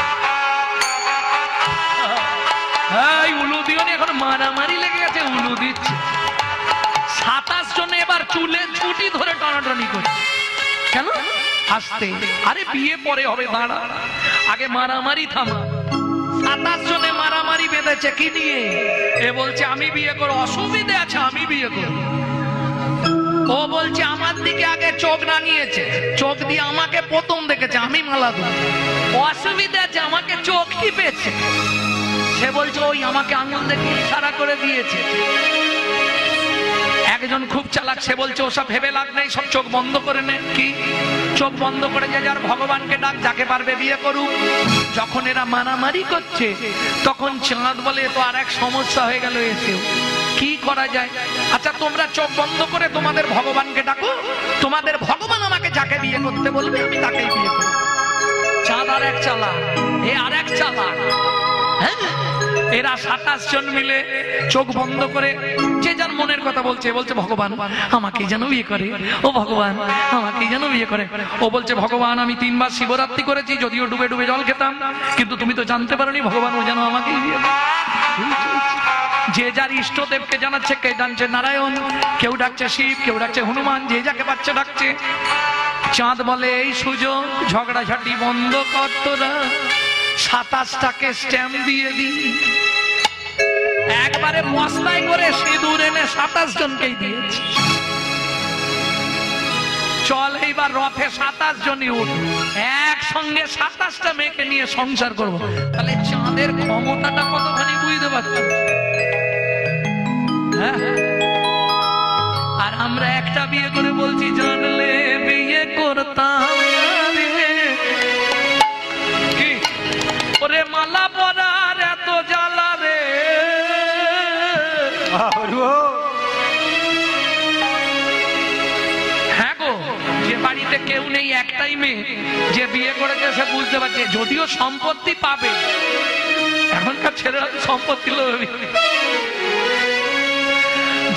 Speaker 1: উলু দিও নি, এখন মারামারি লেগে গেছে, উলু দিচ্ছে। 27 জনে এবার চুলে ছুটি ধরে টানাটানি করছে। কেন? আসতে। আরে বিয়ে পরে হবে, দাঁড়া, আগে মারামারি থামা। 27 জনে মারামারি বেঁধেছে কি নিয়ে? এ বলছে আমি বিয়ে করব। অসুবিধে আছে, আমি বিয়ে করব। ও বলছে আমার দিকে আগে চোখ রাঙিয়েছে, চোখ দিয়ে আমাকে প্রথম দেখেছে, আমি মালা দেব। অসুবিধা আছে, আমাকে চোখ টিপেছে। সে বলছে ওই আমাকে আঙুল দেখে ইশারা করে দিয়েছে। একজন খুব চালাক, সে বলছে ওসব ভেবে লাভ নেই, সব চোখ বন্ধ করে নে। কি চোখ বন্ধ করে যে যার ভগবানকে ডাক, যাকে পারবে বিয়ে করুক। যখন এরা মারামারি করছে তখন চাঁদ বলে তো আর এক সমস্যা হয়ে গেল, এসেও কি করা যায়? আচ্ছা তোমরা চোখ বন্ধ করে তোমাদের ভগবানকে ডাকো, তোমাদের ভগবান আমাকে যাকে বিয়ে করতে বলবে আমি তাকেই বিয়ে করব। চাঁদ আর এক চালাক, এ আর এক চালাক। হ্যাঁ, এরা 27 জন মিলে চোখ বন্ধ করে যে যার মনের কথা বলছে। বলছে ভগবান আমাকে যেন বিয়ে করে, ও ভগবান আমাকে যেন বিয়ে করে। ও বলছে ভগবান আমি 3 বার শিবরাত্রি করেছি, যদিও ডুবে ডুবে জল খেতাম, কিন্তু তুমি তো জানতে পারোনি ভগবান ও যেন আমাকেই বিয়ে করে। যে যার ইষ্টদেবকে জানাচ্ছে, কে জানছে নারায়ণ, কেউ ডাকছে শিব, কেউ ডাকছে হনুমান, যে যাকে পাচ্ছে ডাকছে। চাঁদ বলে এই সুযোগ, ঝগড়াঝাটি বন্ধ কর তোরা, 27টাকে স্ট্যাম্প দিয়ে দি। একবারে মশলাই করে সিঁদুর এনে 27 জনকেই দিয়েছি। চল এইবার রথে 27 জনই উঠ, একসঙ্গে 27টা মেয়েকে নিয়ে সংসার করব। তাহলে চাঁদের ক্ষমতাটা কতখানি বুঝতে পারছি। হ্যাঁ, আর আমরা একটা বিয়ে করে বলছি জানলে বিয়ে করতাম। কি ওরে মালা পরার এত জ্বালা রে। হ্যাঁ গো, যে বাড়িতে কেউ নেই, একটাই মেয়ে, যে বিয়ে করেছে সে বুঝতে পারছে যদিও সম্পত্তি পাবে। এখনকার ছেলেরা সম্পত্তি লোভী,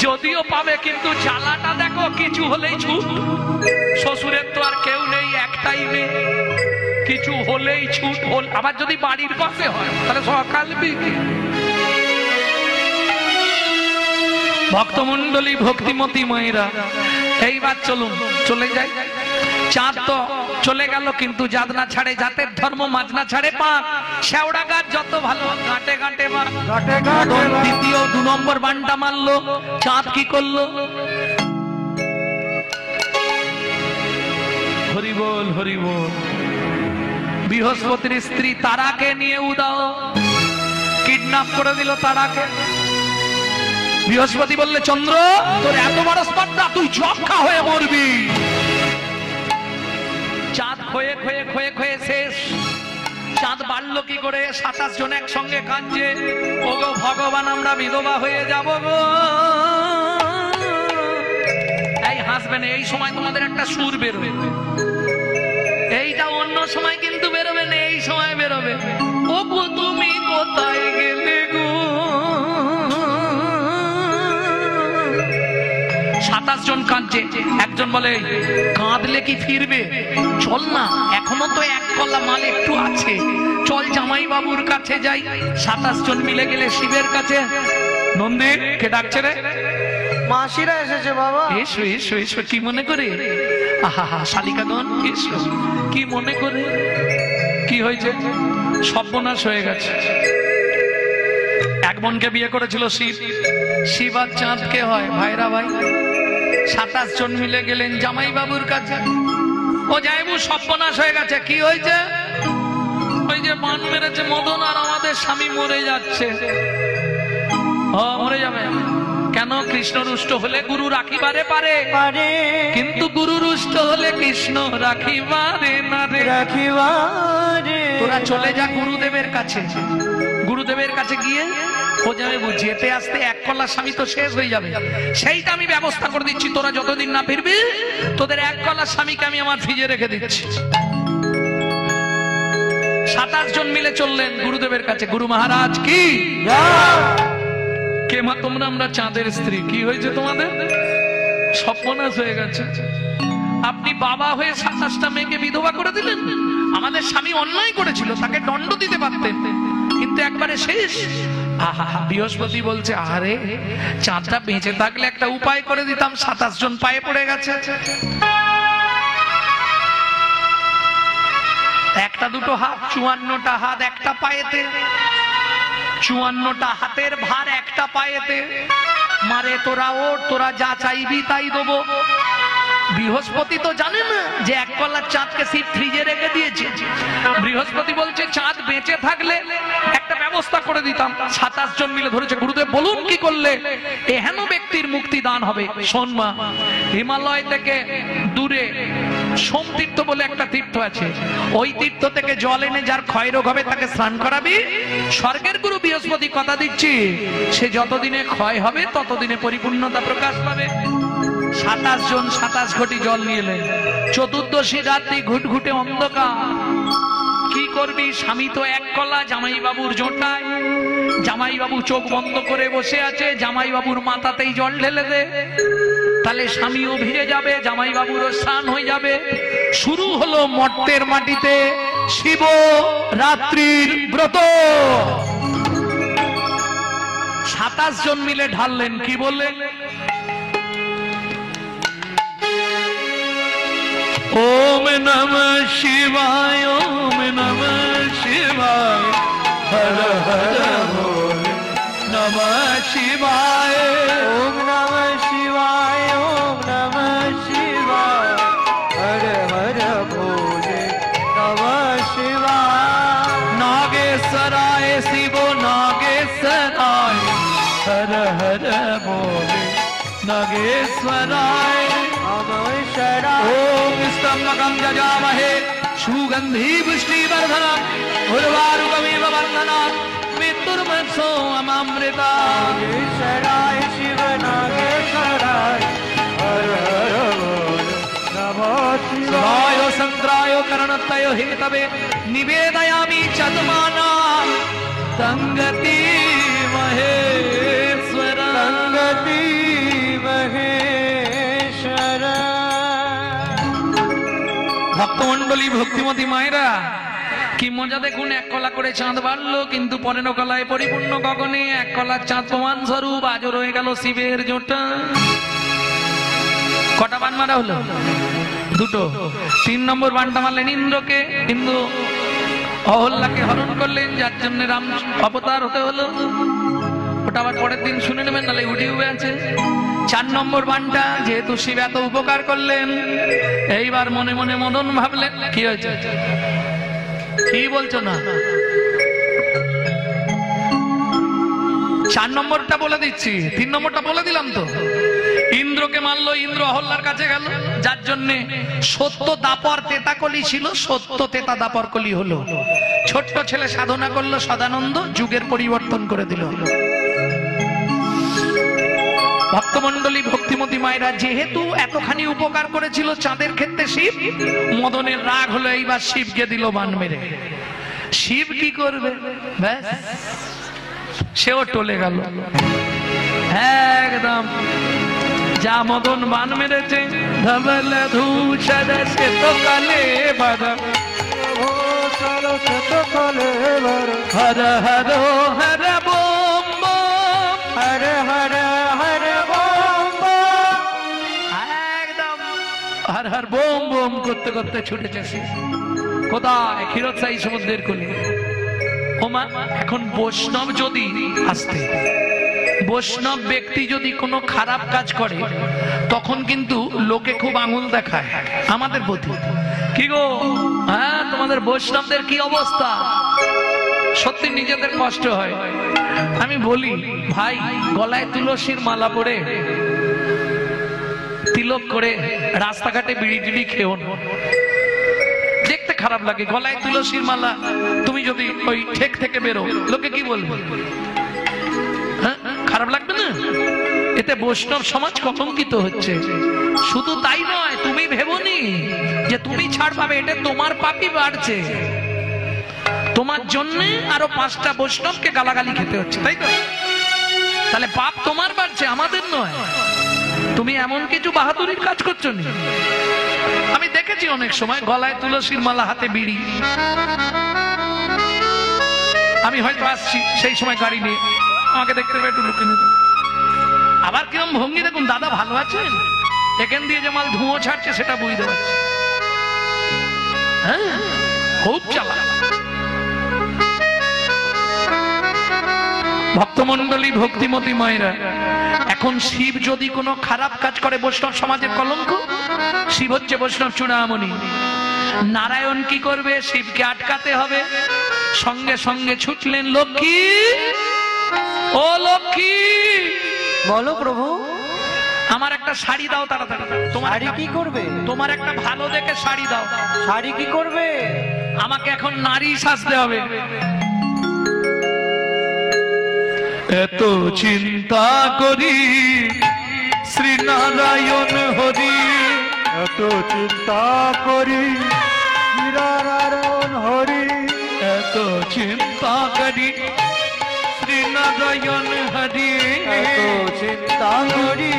Speaker 1: যদিও পাবে কিন্তু জ্বালাটা দেখো, কিছু হলেই ছুট। শ্বশুরের তো আর কেউ নেই, একটাই মেয়ে, কিছু হলেই ছুট। আবার যদি বাড়ির পাশে হয় তাহলে সকাল বিকেল। ভক্তমন্ডলী, ভক্তিমতী মায়েরা, এইবার চলুন চলে যাই। চাঁদ তো চলে গেল, কিন্তু জাত না ছাড়ে জাতের ধর্ম, মাছ না ছাড়ে পাক। শেওড়া গাছ যত ভালো, গাঁটে গাঁটে মা। দ্বিতীয় 2 নম্বর বানটা মারলো। চাঁদ কি করলো? হরি বল হরি বল। বৃহস্পতির স্ত্রী তারাকে নিয়ে উদাও, কিডন্যাপ করে দিল তারাকে। বৃহস্পতি বললে চন্দ্র তোর এত বড় স্পর্ধা, তুই যক্ষা হয়ে মরবি। চাঁদ খয়ে খয়ে খয়ে খয়ে শেষ। চাঁদ বাড়লো কি করে? 27 জন একসঙ্গে কাঁদছে, ওগো ভগবান আমরা বিধবা হয়ে যাব গো। এই হাসবেন, এই সময় তোমাদের একটা সুর বেরোবে, এইটা অন্য সময় কিন্তু বেরোবে না, এই সময় বেরোবে। ও গো তুমি কোথায় গেলে গো। 27 জন কাঁদছে। একজন বলে কাঁদলে কি ফিরবে, চল না এখনো তো 1 কলা মাল একটু আছে, চল জামাই বাবুর কাছে যাই। 27 জন মিলে গেলে শিবের কাছে। নন্দী কে ডাকছে রে?
Speaker 2: মাসিরা এসেছে বাবা।
Speaker 1: এসো এসো এসো, কি মনে করে? আহা হা, শালিকাগণ এসো। কি মনে করে? কি হয়েছে? সর্বনাশ হয়ে গেছে। এক বোনকে বিয়ে করেছিল শিব। শিব আর চাঁদ কে হয়? ভাইরা ভাই। 27 জন মিলে গেলেন জামাই বাবুর কাছে। ও জামাইবু সর্বনাশ হয়ে গেছে। কি হয়েছে? ওই যে বান মেরেছে মদন, আর আমাদের স্বামী মরে যাচ্ছে। ও মরে যাবে কেন? কৃষ্ণ রুষ্ট হলে গুরু রাখিবারে পারে, কিন্তু গুরু রুষ্ট হলে কৃষ্ণ রাখিবারে না রে।
Speaker 2: রাখিবারে
Speaker 1: তোরা চলে যা গুরুদেবের কাছে। গুরুদেবের কাছে গিয়ে ও যাবে, যেতে আসতে 1 কলা স্বামী তো শেষ হয়ে যাবে, সেইটা আমি ব্যবস্থা করে দিচ্ছি। তোরা যতদিন না ফিরবি তোদের 1 কলা স্বামীকে আমি আমার ফ্রিজে রেখে দিচ্ছি। 27 জন মিলে চললেন গুরুদেবের কাছে। গুরু মহারাজ কি? কে মা তোমরা? আমরা চাঁদের স্ত্রী। কি হয়েছে তোমাদের? সর্বনাশ হয়ে গেছে। আপনি বাবা হয়ে 27টা মেয়েকে বিধবা করে দিলেন। আমাদের স্বামী অন্যায় করেছিল, তাকে দণ্ড দিতে পারতেন, কিন্তু একবারে শেষ। আহা, বৃহস্পতি বলছে আরে চাঁদটা বেঁচে থাকলে একটা উপায় করে দিতাম। 27 জন পায়ে পড়ে গেছে। একটা দুটো হাত, 54টা হাত একটা পায়েতে, 54টা হাতের ভার একটা পায়েতে। মারে তোরা ওঠ, তোরা যা চাইবি তাই দেবো। বৃহস্পতি তো জানে না যে এক কলার চাঁদকে শিব ফ্রিজে রেখে দিয়েছে। বৃহস্পতি বলছে চাঁদ বেঁচে থাকলে একটা ব্যবস্থা করে দিতাম। 27 জন মিলে ধরেছে, গুরুদেব বলুন কি করলে এহেন ব্যক্তির মুক্তি দান হবে। শোন মা, হিমালয় থেকে দূরে সোমতীর্থ বলে একটা তীর্থ আছে, ওই তীর্থ থেকে জল এনে যার ক্ষয়রোগ হবে তাকে স্নান করাবি। স্বর্গের গুরু বৃহস্পতি কথা দিচ্ছি, সে যতদিনে ক্ষয় হবে ততদিনে পরিপূর্ণতা প্রকাশ পাবে। 27 জন 27 ঘটি জল নিয়ে এলেন। চতুর্দশী রাত্রি ঘুটঘুটে অন্ধকার, কি করবি? স্বামী তো এক কলা, জামাই বাবুর জোটায়। জামাই বাবু চোখ বন্ধ করে বসে আছে, জামাই বাবুর মাথাতেই জল ঢেলে দে, তাহলে স্বামীও ভিজে যাবে, জামাই বাবুরও স্নান হয়ে যাবে। শুরু হলো মর্তের মাটিতে শিব রাত্রির ব্রত। 27 জন মিলে ঢাললেন, কি বললেন? ओम नमः शिवाय, ओम नमः शिवाय, हर हर बोले नमः शिवाय,
Speaker 2: ओम नमः शिवाय, ओम नमः शिवाय, हर हर भोले नमः शिवाय।
Speaker 1: नागेश्वराय शिव नागेश्वराय, हर हर बोले नागेश्वराय। ओम स्तम्भकं जजामहे सुगंधी पुष्टिवर्धनम् उर्वारुकमिव वन्दनात् मृत्युर्मृत्सो अमृता।
Speaker 2: नागेश्वराय शिव नागेश्वराय, हर हर बोले नमः शिवाय।
Speaker 1: संत्राय करणतयो हेतवे निवेदयामि चतुर्मानां संगति महेश्वर,
Speaker 2: संगति महेश्वर।
Speaker 1: ভক্তমন্ডলী ভক্তিমতী মায়েরা, কি মজা দেখুন, এক কলা করে চাঁদ বাড়লো, কিন্তু পরের কলায় পরিপূর্ণ গগনে এক কলার চাঁদ প্রমাণ স্বরূপ আজও রয়ে গেল শিবের জোটা। কটা বান মারা হলো? দুটো। 3 নম্বর বানটা মারলেন ইন্দ্রকে, ইন্দ্র অহল্যাকে হরণ করলেন, যার জন্য রাম অবতার হতে হলো। ওটা আবার পরের দিন শুনে নেবেন, নাহলে ইউটিউবে আছে। 4 নম্বর বানটা যেহেতু শিব এত উপকার করলেন, এইবার মনে মনে মদন ভাবলেন, কি হয়েছে? কি বলছো না? 4 নম্বরটা বলে দিচ্ছি, 3 নম্বরটা বলে দিলাম তো। ইন্দ্রকে মারলো, ইন্দ্র অহল্যার কাছে গেল, যার জন্য সত্য দাপর তেতাকলি ছিল, সত্য তেতা দাপর কলি হলো। ছোট্ট ছেলে সাধনা করলো, সদানন্দ যুগের পরিবর্তন করে দিল। ভক্তমন্ডলী ভক্তিমতী মায়েরা, যেহেতু এতখানি উপকার করেছিল চাঁদের ক্ষেত্রে শিব, মদনের রাগ হলো, এইবার শিবকে দিল বান মেরে। শিব কি করবে? ব্যাস, সেও টলে গেল একদম। যা মদন বান মেরেছে, ধবল ধূষর সে তো কালে বর, হর হর হর বোম বোম,
Speaker 2: हर हर हर बोम बोम।
Speaker 1: একদম হর হর বোম বোম করতে করতে ছুটেছে শিব। কোথায়? ক্ষীরোদশায়ী সমুদ্রের কোলে। ওমা, এখন বৈষ্ণব যদি আসতে, বৈষ্ণব ব্যক্তি যদি কোনো খারাপ কাজ করে, তখন কিন্তু লোকে খুব আঙুল দেখায় আমাদের প্রতি। কি গো, হ্যাঁ তোমাদের বৈষ্ণবদের কি অবস্থা? সত্যি নিজেদের কষ্ট হয়। আমি বলি, ভাই গলায় তুলসীর মালা পরে, তিলক করে রাস্তাঘাটে বিড়ি টিড়ি খেও না, দেখতে খারাপ লাগে। গলায় তুলসীর মালা তুমি যদি ওই ঠেক থেকে বেরো, লোকে কি বলবে? হ্যাঁ, খারাপ লাগবে না? এতে বৈষ্ণব সমাজ কলঙ্কিত হচ্ছে। শুধু তাই নয়, তুমি ভেবোনি যে তুমি ছাড় পাবে, এটা তোমার পাপই বাড়ছে। তোমার জন্য আরো 5টা বৈষ্ণবকে গালাগালি খেতে হচ্ছে, তাই তো? তাহলে পাপ তোমার বাড়ছে, আমাদের নয়। তুমি এমন কিছু বাহাদুরির কাজ করছো না। আমি দেখেছি অনেক সময় গলায় তুলসীর মালা, হাতে বিড়ি। আমি হয়তো আসছি, সেই সময় গাড়ি নিয়ে আমাকে দেখতে পেয়ে একটু লুকিয়ে নিত। আবার কিরম ভঙ্গি দেখুন, দাদা ভালো আছেন? এখান দিয়ে যে মাল ধুঁয়ো ছাড়ছে সেটা বুঝতে পারছি। হ্যাঁ, খুব চালাক। ভক্তমন্ডলী ভক্তিমতী মায়েরা, এখন শিব যদি কোনো খারাপ কাজ করে, বৈষ্ণব সমাজের কলঙ্ক, শিব হচ্ছে বৈষ্ণব চূড়ামণি। নারায়ণ কি করবে? শিবকে আটকাতে হবে। সঙ্গে সঙ্গে ছুটলেন, লক্ষ্মী ও লক্ষ্মী।
Speaker 2: বলো প্রভু।
Speaker 1: আমার একটা শাড়ি দাও তাড়াতাড়ি। তোমার
Speaker 2: শাড়ি কি করবে?
Speaker 1: তোমার একটা ভালো দেখে শাড়ি দাও।
Speaker 2: শাড়ি কি করবে?
Speaker 1: আমাকে এখন নারী সাজতে হবে। এত চিন্তা করি শ্রী নারায়ণ হরি,
Speaker 3: এত চিন্তা করি নারায়ণ হরি,
Speaker 1: এত চিন্তা করি শ্রী নারায়ণ হরি,
Speaker 2: এত চিন্তা করি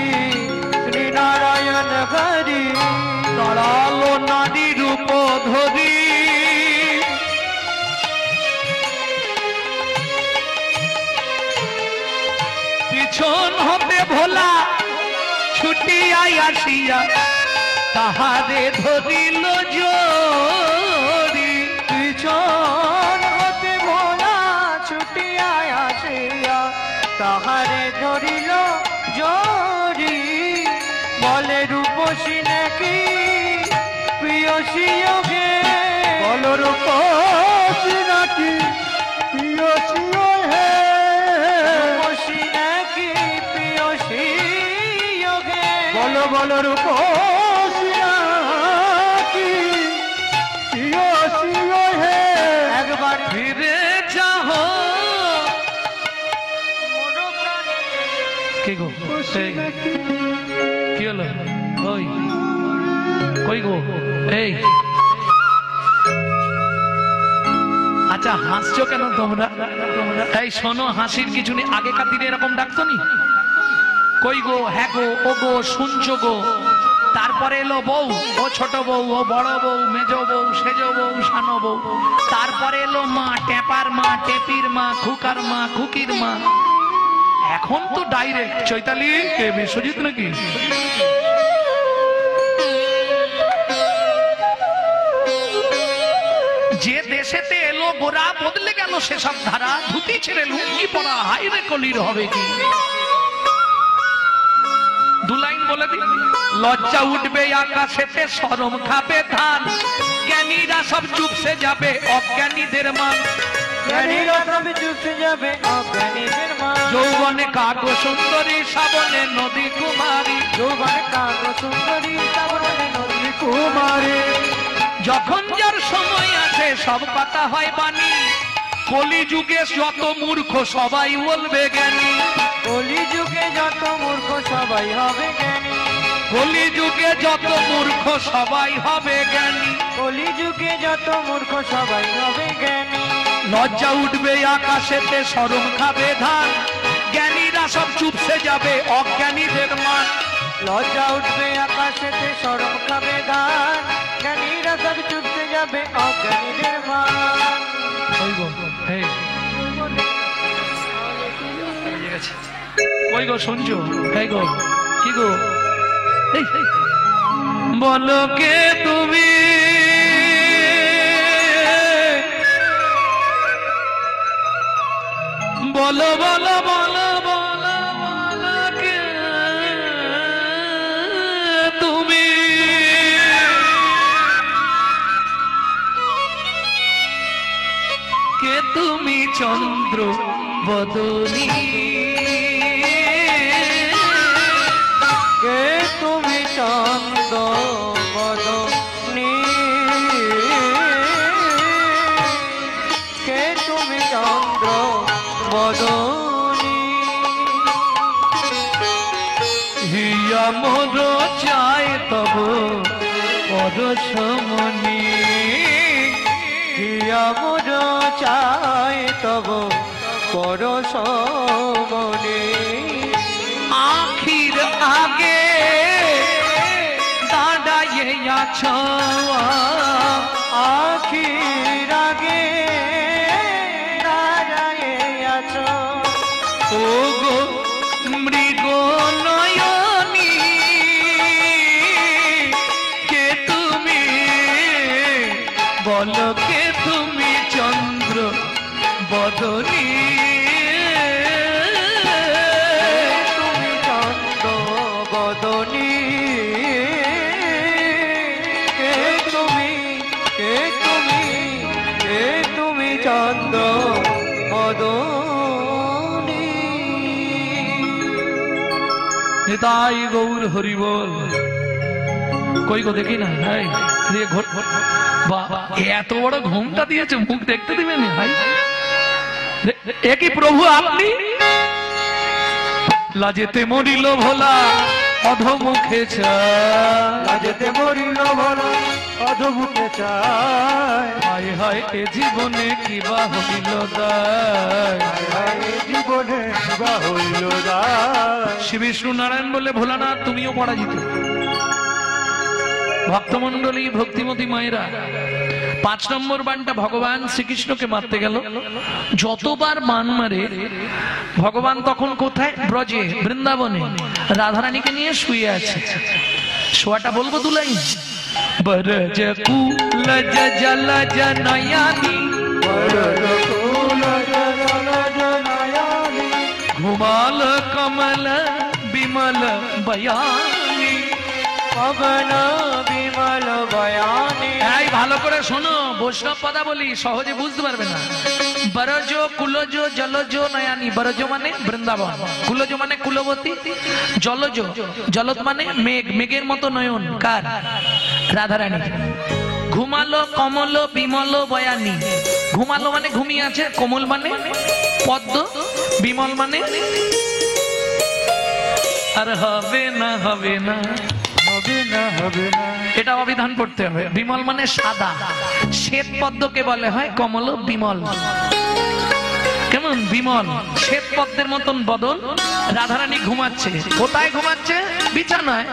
Speaker 2: শ্রী নারায়ণ হরি।
Speaker 1: দাঁড়ালো নারী রূপ ধরি, পিছন হতে ভোলা ছুটিয়া আসিয়া তাহারে ধরিল জোরি।
Speaker 2: পিছন হতে ভোলা ছুটিয়া আসিয়া তাহারে ধরিল জরি। বলে রূপসী নাকি প্রিয়সী যোগে,
Speaker 3: বল রূপসী নাকি প্রিয়সী হে,
Speaker 2: রূপসী নাকি প্রিয়সী যোগে।
Speaker 3: বল বল রূপসী নাকি প্রিয়সী হে।
Speaker 2: একবার
Speaker 1: ফিরে যাহ কি গো, এই, কি হলো? ওই কই গো? এই আচ্ছা, হাসছো কেন তোমরা? এই শোনো, হাসির কিছু নেই। আগেকার দিনে এরকম ডাকতো নি? কই গো, হ্যাঁ গো, ও গো, শুনছো গো। তারপরে এলো বউ, ও ছোট বউ, ও বড় বউ, মেজো বউ, সেজো বউ, সানো বউ। তারপরে এলো মা, টেপার মা, টেপির মা, খুকার মা, খুকির মা। এখন তো ডাইরেক্ট চৈতালি কে বিশ্বজিৎ নাকি? যে দেশেতে এলো গোরা বদলে গেল সেসব ধারা। ধুতি ছেড়ে লুঙ্গি পরা, হাইরে কলির হবে কি? দু লাইন বলে দিন। লজ্জা উঠবে আকাশেতে, শরম খাবে ধান, জ্ঞানীরা সব চুপসে যাবে, অজ্ঞানীদের মান।
Speaker 2: জ্ঞানীরা সব চুপসে যাবে, অজ্ঞানীদের মান।
Speaker 1: যৌবনে কাগো সুন্দরী, শ্রাবণে নদী কুমারী,
Speaker 2: যৌবনে কাগো সুন্দরী, শ্রাবণে নদী
Speaker 3: কুমারী।
Speaker 1: যখন যার সময় আছে সব কথা হয় বাণী। কলিযুগে যত মূর্খ সবাই বলবে জ্ঞানী,
Speaker 2: কলিযুগে যত মূর্খ সবাই হবে জ্ঞানী।
Speaker 1: কলিযুগে যত মূর্খ সবাই হবে জ্ঞানী।
Speaker 2: কলিযুগে যত মূর্খ সবাই হবে জ্ঞানী।
Speaker 1: লজ্জা উঠবে আকাশেতে, শরম খাবে ধান, জ্ঞানীরা সব চুপসে যাবে, অজ্ঞানীদের মান।
Speaker 2: লজ্জা উঠবে আকাশেতে, শরম খাবে ধান, জ্ঞানীরা সব চুপসে যাবে, অজ্ঞানীদের মান।
Speaker 1: কই গো, শুনছো? এই গো, কি গো? এই, বলো কে তুমি? বলো বলো বলো বলো বলো কে তুমি? কে তুমি চন্দ্র বদনী?
Speaker 2: কে তুমি চন্দ্র বদনী? কে তুমি চন্দ্র বদনী?
Speaker 1: হিয়া মোর চায় তব পরশমণি,
Speaker 2: হিয়া মোর চায় তব পরশমণি।
Speaker 1: আখির আগে দাঁড়াইয়ে আছো,
Speaker 2: আখির আগে দাঁড়ায়ে আছো।
Speaker 1: ও গো মৃগ নয়নী, কে তুমি? বলো কে তুমি চন্দ্র বদনী?
Speaker 2: তুমি চন্দ্র বদনী। চন্দ্র মদনী।
Speaker 1: নিতাই গৌর হরি বল। কই গো দেখি না ভাই, এত বড় ঘুমটা দিয়েছে, মুখ দেখতে দিবেন ভাই? একই প্রভু আপনি? লাজেতে মরিল ভোলা অধমুখে
Speaker 3: লাজেতে মরিল ভোলা অধমুখে চায়।
Speaker 1: হায় হায় এ জীবনে কিবা হইল দায়,
Speaker 3: জীবনে বা হইল দায়।
Speaker 1: শ্রী বিষ্ণু নারায়ণ বলে ভোলানাথ তুমিও পরাজিত। ভক্তমন্ডলী ভক্তিমতী মায়েরা, 5 নম্বর বানটা ভগবান শ্রীকৃষ্ণকে মারতে গেল। যতবার বান মারে ভগবান তখন কোথায়? ব্রজে, বৃন্দাবনে রাধারানীকে নিয়ে শুয়ে আছে। শোয়াটা বলবো দুলাই। বরজ কুলজ জলজ নয়নি ঘুমাল কমল বিমল বয়ানি।
Speaker 2: পবন বিমল বয়ানে।
Speaker 1: এই ভালো করে শোনো, বৈষ্ণব পদা বলি, সহজে বুঝতে পারবে না। বরজ কুলজ জলজ নয়ানি। বরজ মানে বৃন্দাবন, কুলজ মানে কুলবতী, জলজ জলত মানে মেঘ, মেঘের মতো নয়ন কার? রাধারানী। ঘুমালো কমল বিমল বয়ানি। ঘুমালো মানে ঘুমিয়ে আছে, কোমল মানে পদ্ম, বিমল মানে আর হবে না হবে না
Speaker 3: হবে না হবে না।
Speaker 1: এটা অভিধান পড়তে হবে। বিমল মানে সাদা, শ্বেত পদ্মকে বলে হয় কমল বিমল। কেমন বিমল শ্বেত পদ্মের মতন বদন। রাধারানী ঘুমাচ্ছে। কোথায় ঘুমাচ্ছে? বিছানায়।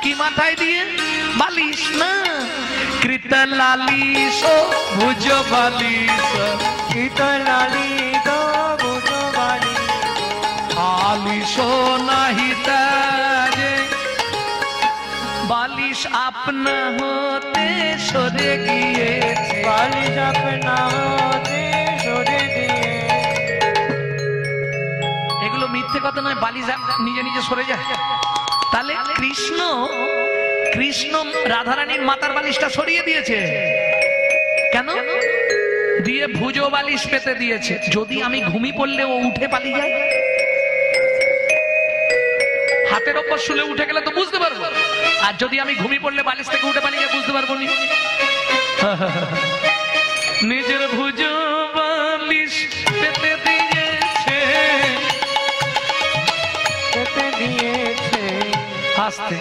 Speaker 1: কি মাথায় দিয়ে? বালিশ না, কৃত লালিশ ভুজ বালিশ,
Speaker 2: কৃত লালিত ভুজ বালিশ,
Speaker 1: আলিশ নাহি তারে, বালিশ আপনা হতে সরে গিয়েছে,
Speaker 2: বালিশ আপনা হতে সরে দিয়ে।
Speaker 1: এগুলো মিথ্যে কথা নয়, বালিশ নিজে নিজে সরে যায়। তাহলে কৃষ্ণ কৃষ্ণ রাধারানীর মাতার বালিশটা সরিয়ে দিয়েছে কেন? দিয়ে ভুজো বালিশ পেতে দিয়েছে। যদি আমি ঘুমি পড়লে ও উঠে পালিয়ে যায়, হাতের ওপর শুলে উঠে গেলে তো বুঝতে পারবো, আর যদি আমি ঘুমি পড়লে বালিশ থেকে উঠে পালিয়ে বুঝতে পারবো নি। নিজের ভুজো বালিশ পেতে দিয়েছে,
Speaker 2: পেতে দিয়েছে।
Speaker 1: হাসতে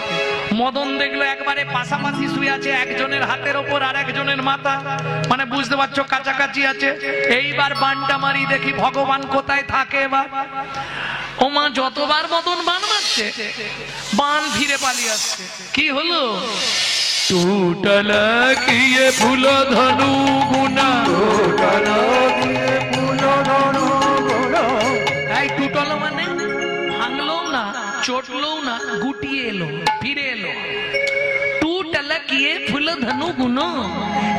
Speaker 1: মদন দেখলো একবারে পাশাপাশি শুয়ে আছে, একজনের হাতের ওপর আর একজনের মাথা, মানে বুঝতে পারছো কাছাকাছি আছে। এইবার বানটা মারি, দেখি ভগবান কোথায় থাকে। এবার ও মা, যতবার মদন বান মারছে বান ফিরে পালিয়ে আসছে। কি হলো? টুটল কিয়ে ফুল ধনু গুনা,
Speaker 3: টুটল কিয়ে ফুল ধনু গুনা।
Speaker 1: এই টুটল মানে ভাঙলো না, চটলো না, গুটিয়ে এলো, ফিরে এলো। টুটল কিয়ে ফুল ধনু গুনো,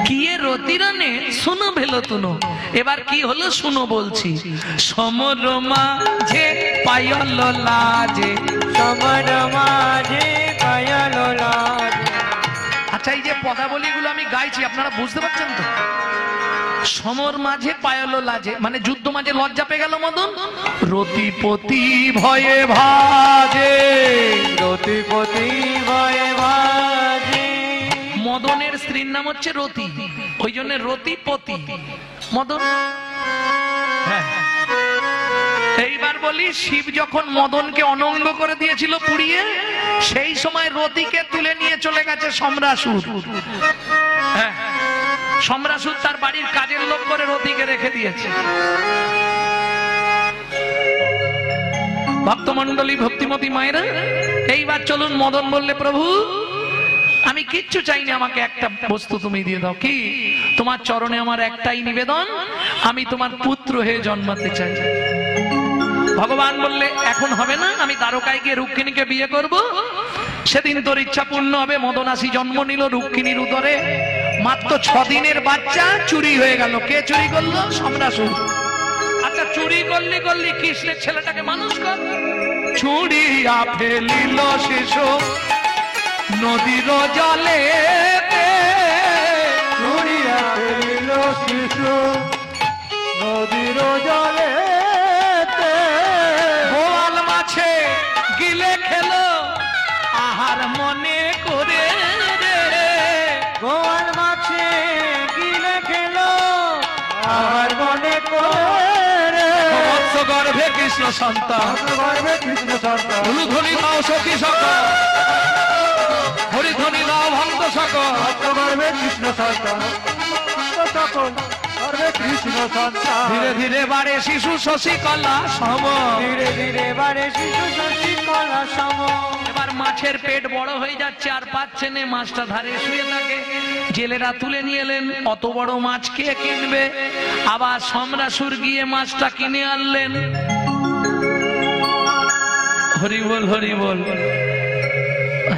Speaker 1: কিয়ে রতিরনে শুনো ভেলো তুনো। এবার কি হলো শুনো বলছি। সমর মাঝে পায়ল লাজে,
Speaker 2: সমর মাঝে পায়ল লাজে।
Speaker 1: আচ্ছা, এই যে পদাবলীগুলো আমি গাইছি আপনারা বুঝতে পারছেন তো? সমর মাঝে পায়ল লাজে মানে যুদ্ধ মাঝে লজ্জা পেয়ে গেল মদন। রতিপতি ভয়ে ভাজে,
Speaker 2: রতিপতি ভয়ে ভাজে।
Speaker 1: মদনের স্ত্রীর নাম হচ্ছে রতি, ওই জন্য রতিপতি মদন। হ্যাঁ, এইবার বলি, শিব যখন মদনকে অনঙ্গ করে দিয়েছিল পুড়িয়ে, সেই সময় রতিকে তুলে নিয়ে চলে গেছে সম্রাসুর। হ্যাঁ, সম্রাসুর তার বাড়ির কাজের লোক করে রতিকে রেখে দিয়েছে। ভক্তমন্ডলী ভক্তিমতী মায়েরা, এইবার চলুন। মদন বললে, প্রভু আমি কিচ্ছু চাই না, আমাকে একটা বস্তু তুমি দিয়ে দাও। কি? তোমার চরণে আমার একটাই নিবেদন, আমি তোমার পুত্র হয়ে জন্মাতে চাই। ভগবান বললে, এখন হবে না, আমি দ্বারকায় গিয়ে রুক্মিণীকে বিয়ে করব, সেদিন তোর ইচ্ছা পূর্ণ হবে। মদন আসি জন্ম নিল রুক্মিণীর উদরে। মাত্র 6 দিনের বাচ্চা চুরি হয়ে গেল। কে চুরি করলো? সম্রাসুর। আচ্ছা, চুরি করলি কৃষ্ণের ছেলেটাকে মানুষ কর। চুরিয়া ফেলিল শিশু নদীর জলে,
Speaker 3: চুরিয়া ফেলিল শিশু
Speaker 2: আমার মনে করে
Speaker 1: মৎস্য গর্ভে কৃষ্ণ সন্তান
Speaker 3: গর্বে কৃষ্ণ সন্তান
Speaker 1: উলুধ্বনি দাও সখী সকল হরিধ্বনি দাও ভক্ত সকল
Speaker 3: গর্বে কৃষ্ণ সন্তান সকল গর্বে কৃষ্ণ সন্তান
Speaker 1: ধীরে ধীরে বাড়ে শিশু শশীকলা সম
Speaker 2: ধীরে ধীরে বাড়ে শিশু শশী কলা সম
Speaker 1: এবার মাছের পেট বড় হয়ে যাচ্ছে আর পাচ্ছে না, মাছটা ধারে শুয়ে থাকে। জেলেরা তুলে নিয়ে এলেন, অত বড় মাছ কে কিনবে? আবার সম্রাসুর গিয়ে মাছটা কিনে আনলেন। হরি বল হরি বল।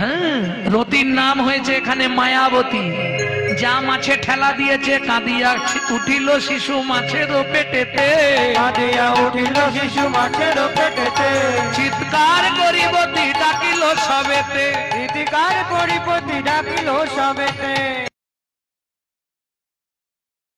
Speaker 1: হ্যাঁ, রতির নাম হয়েছে এখানে মায়াবতী। যা মাছে ঠেলা দিয়েছে কাঁদিয়া উঠিল শিশু মাছের পেটেতে,
Speaker 2: কাঁদিয়া উঠিল শিশু মাছের পেটেতে,
Speaker 1: চিৎকার করিবতী ডাকিল সবেতে,
Speaker 2: চিৎকার করিপতি ডাকিল সবেতে।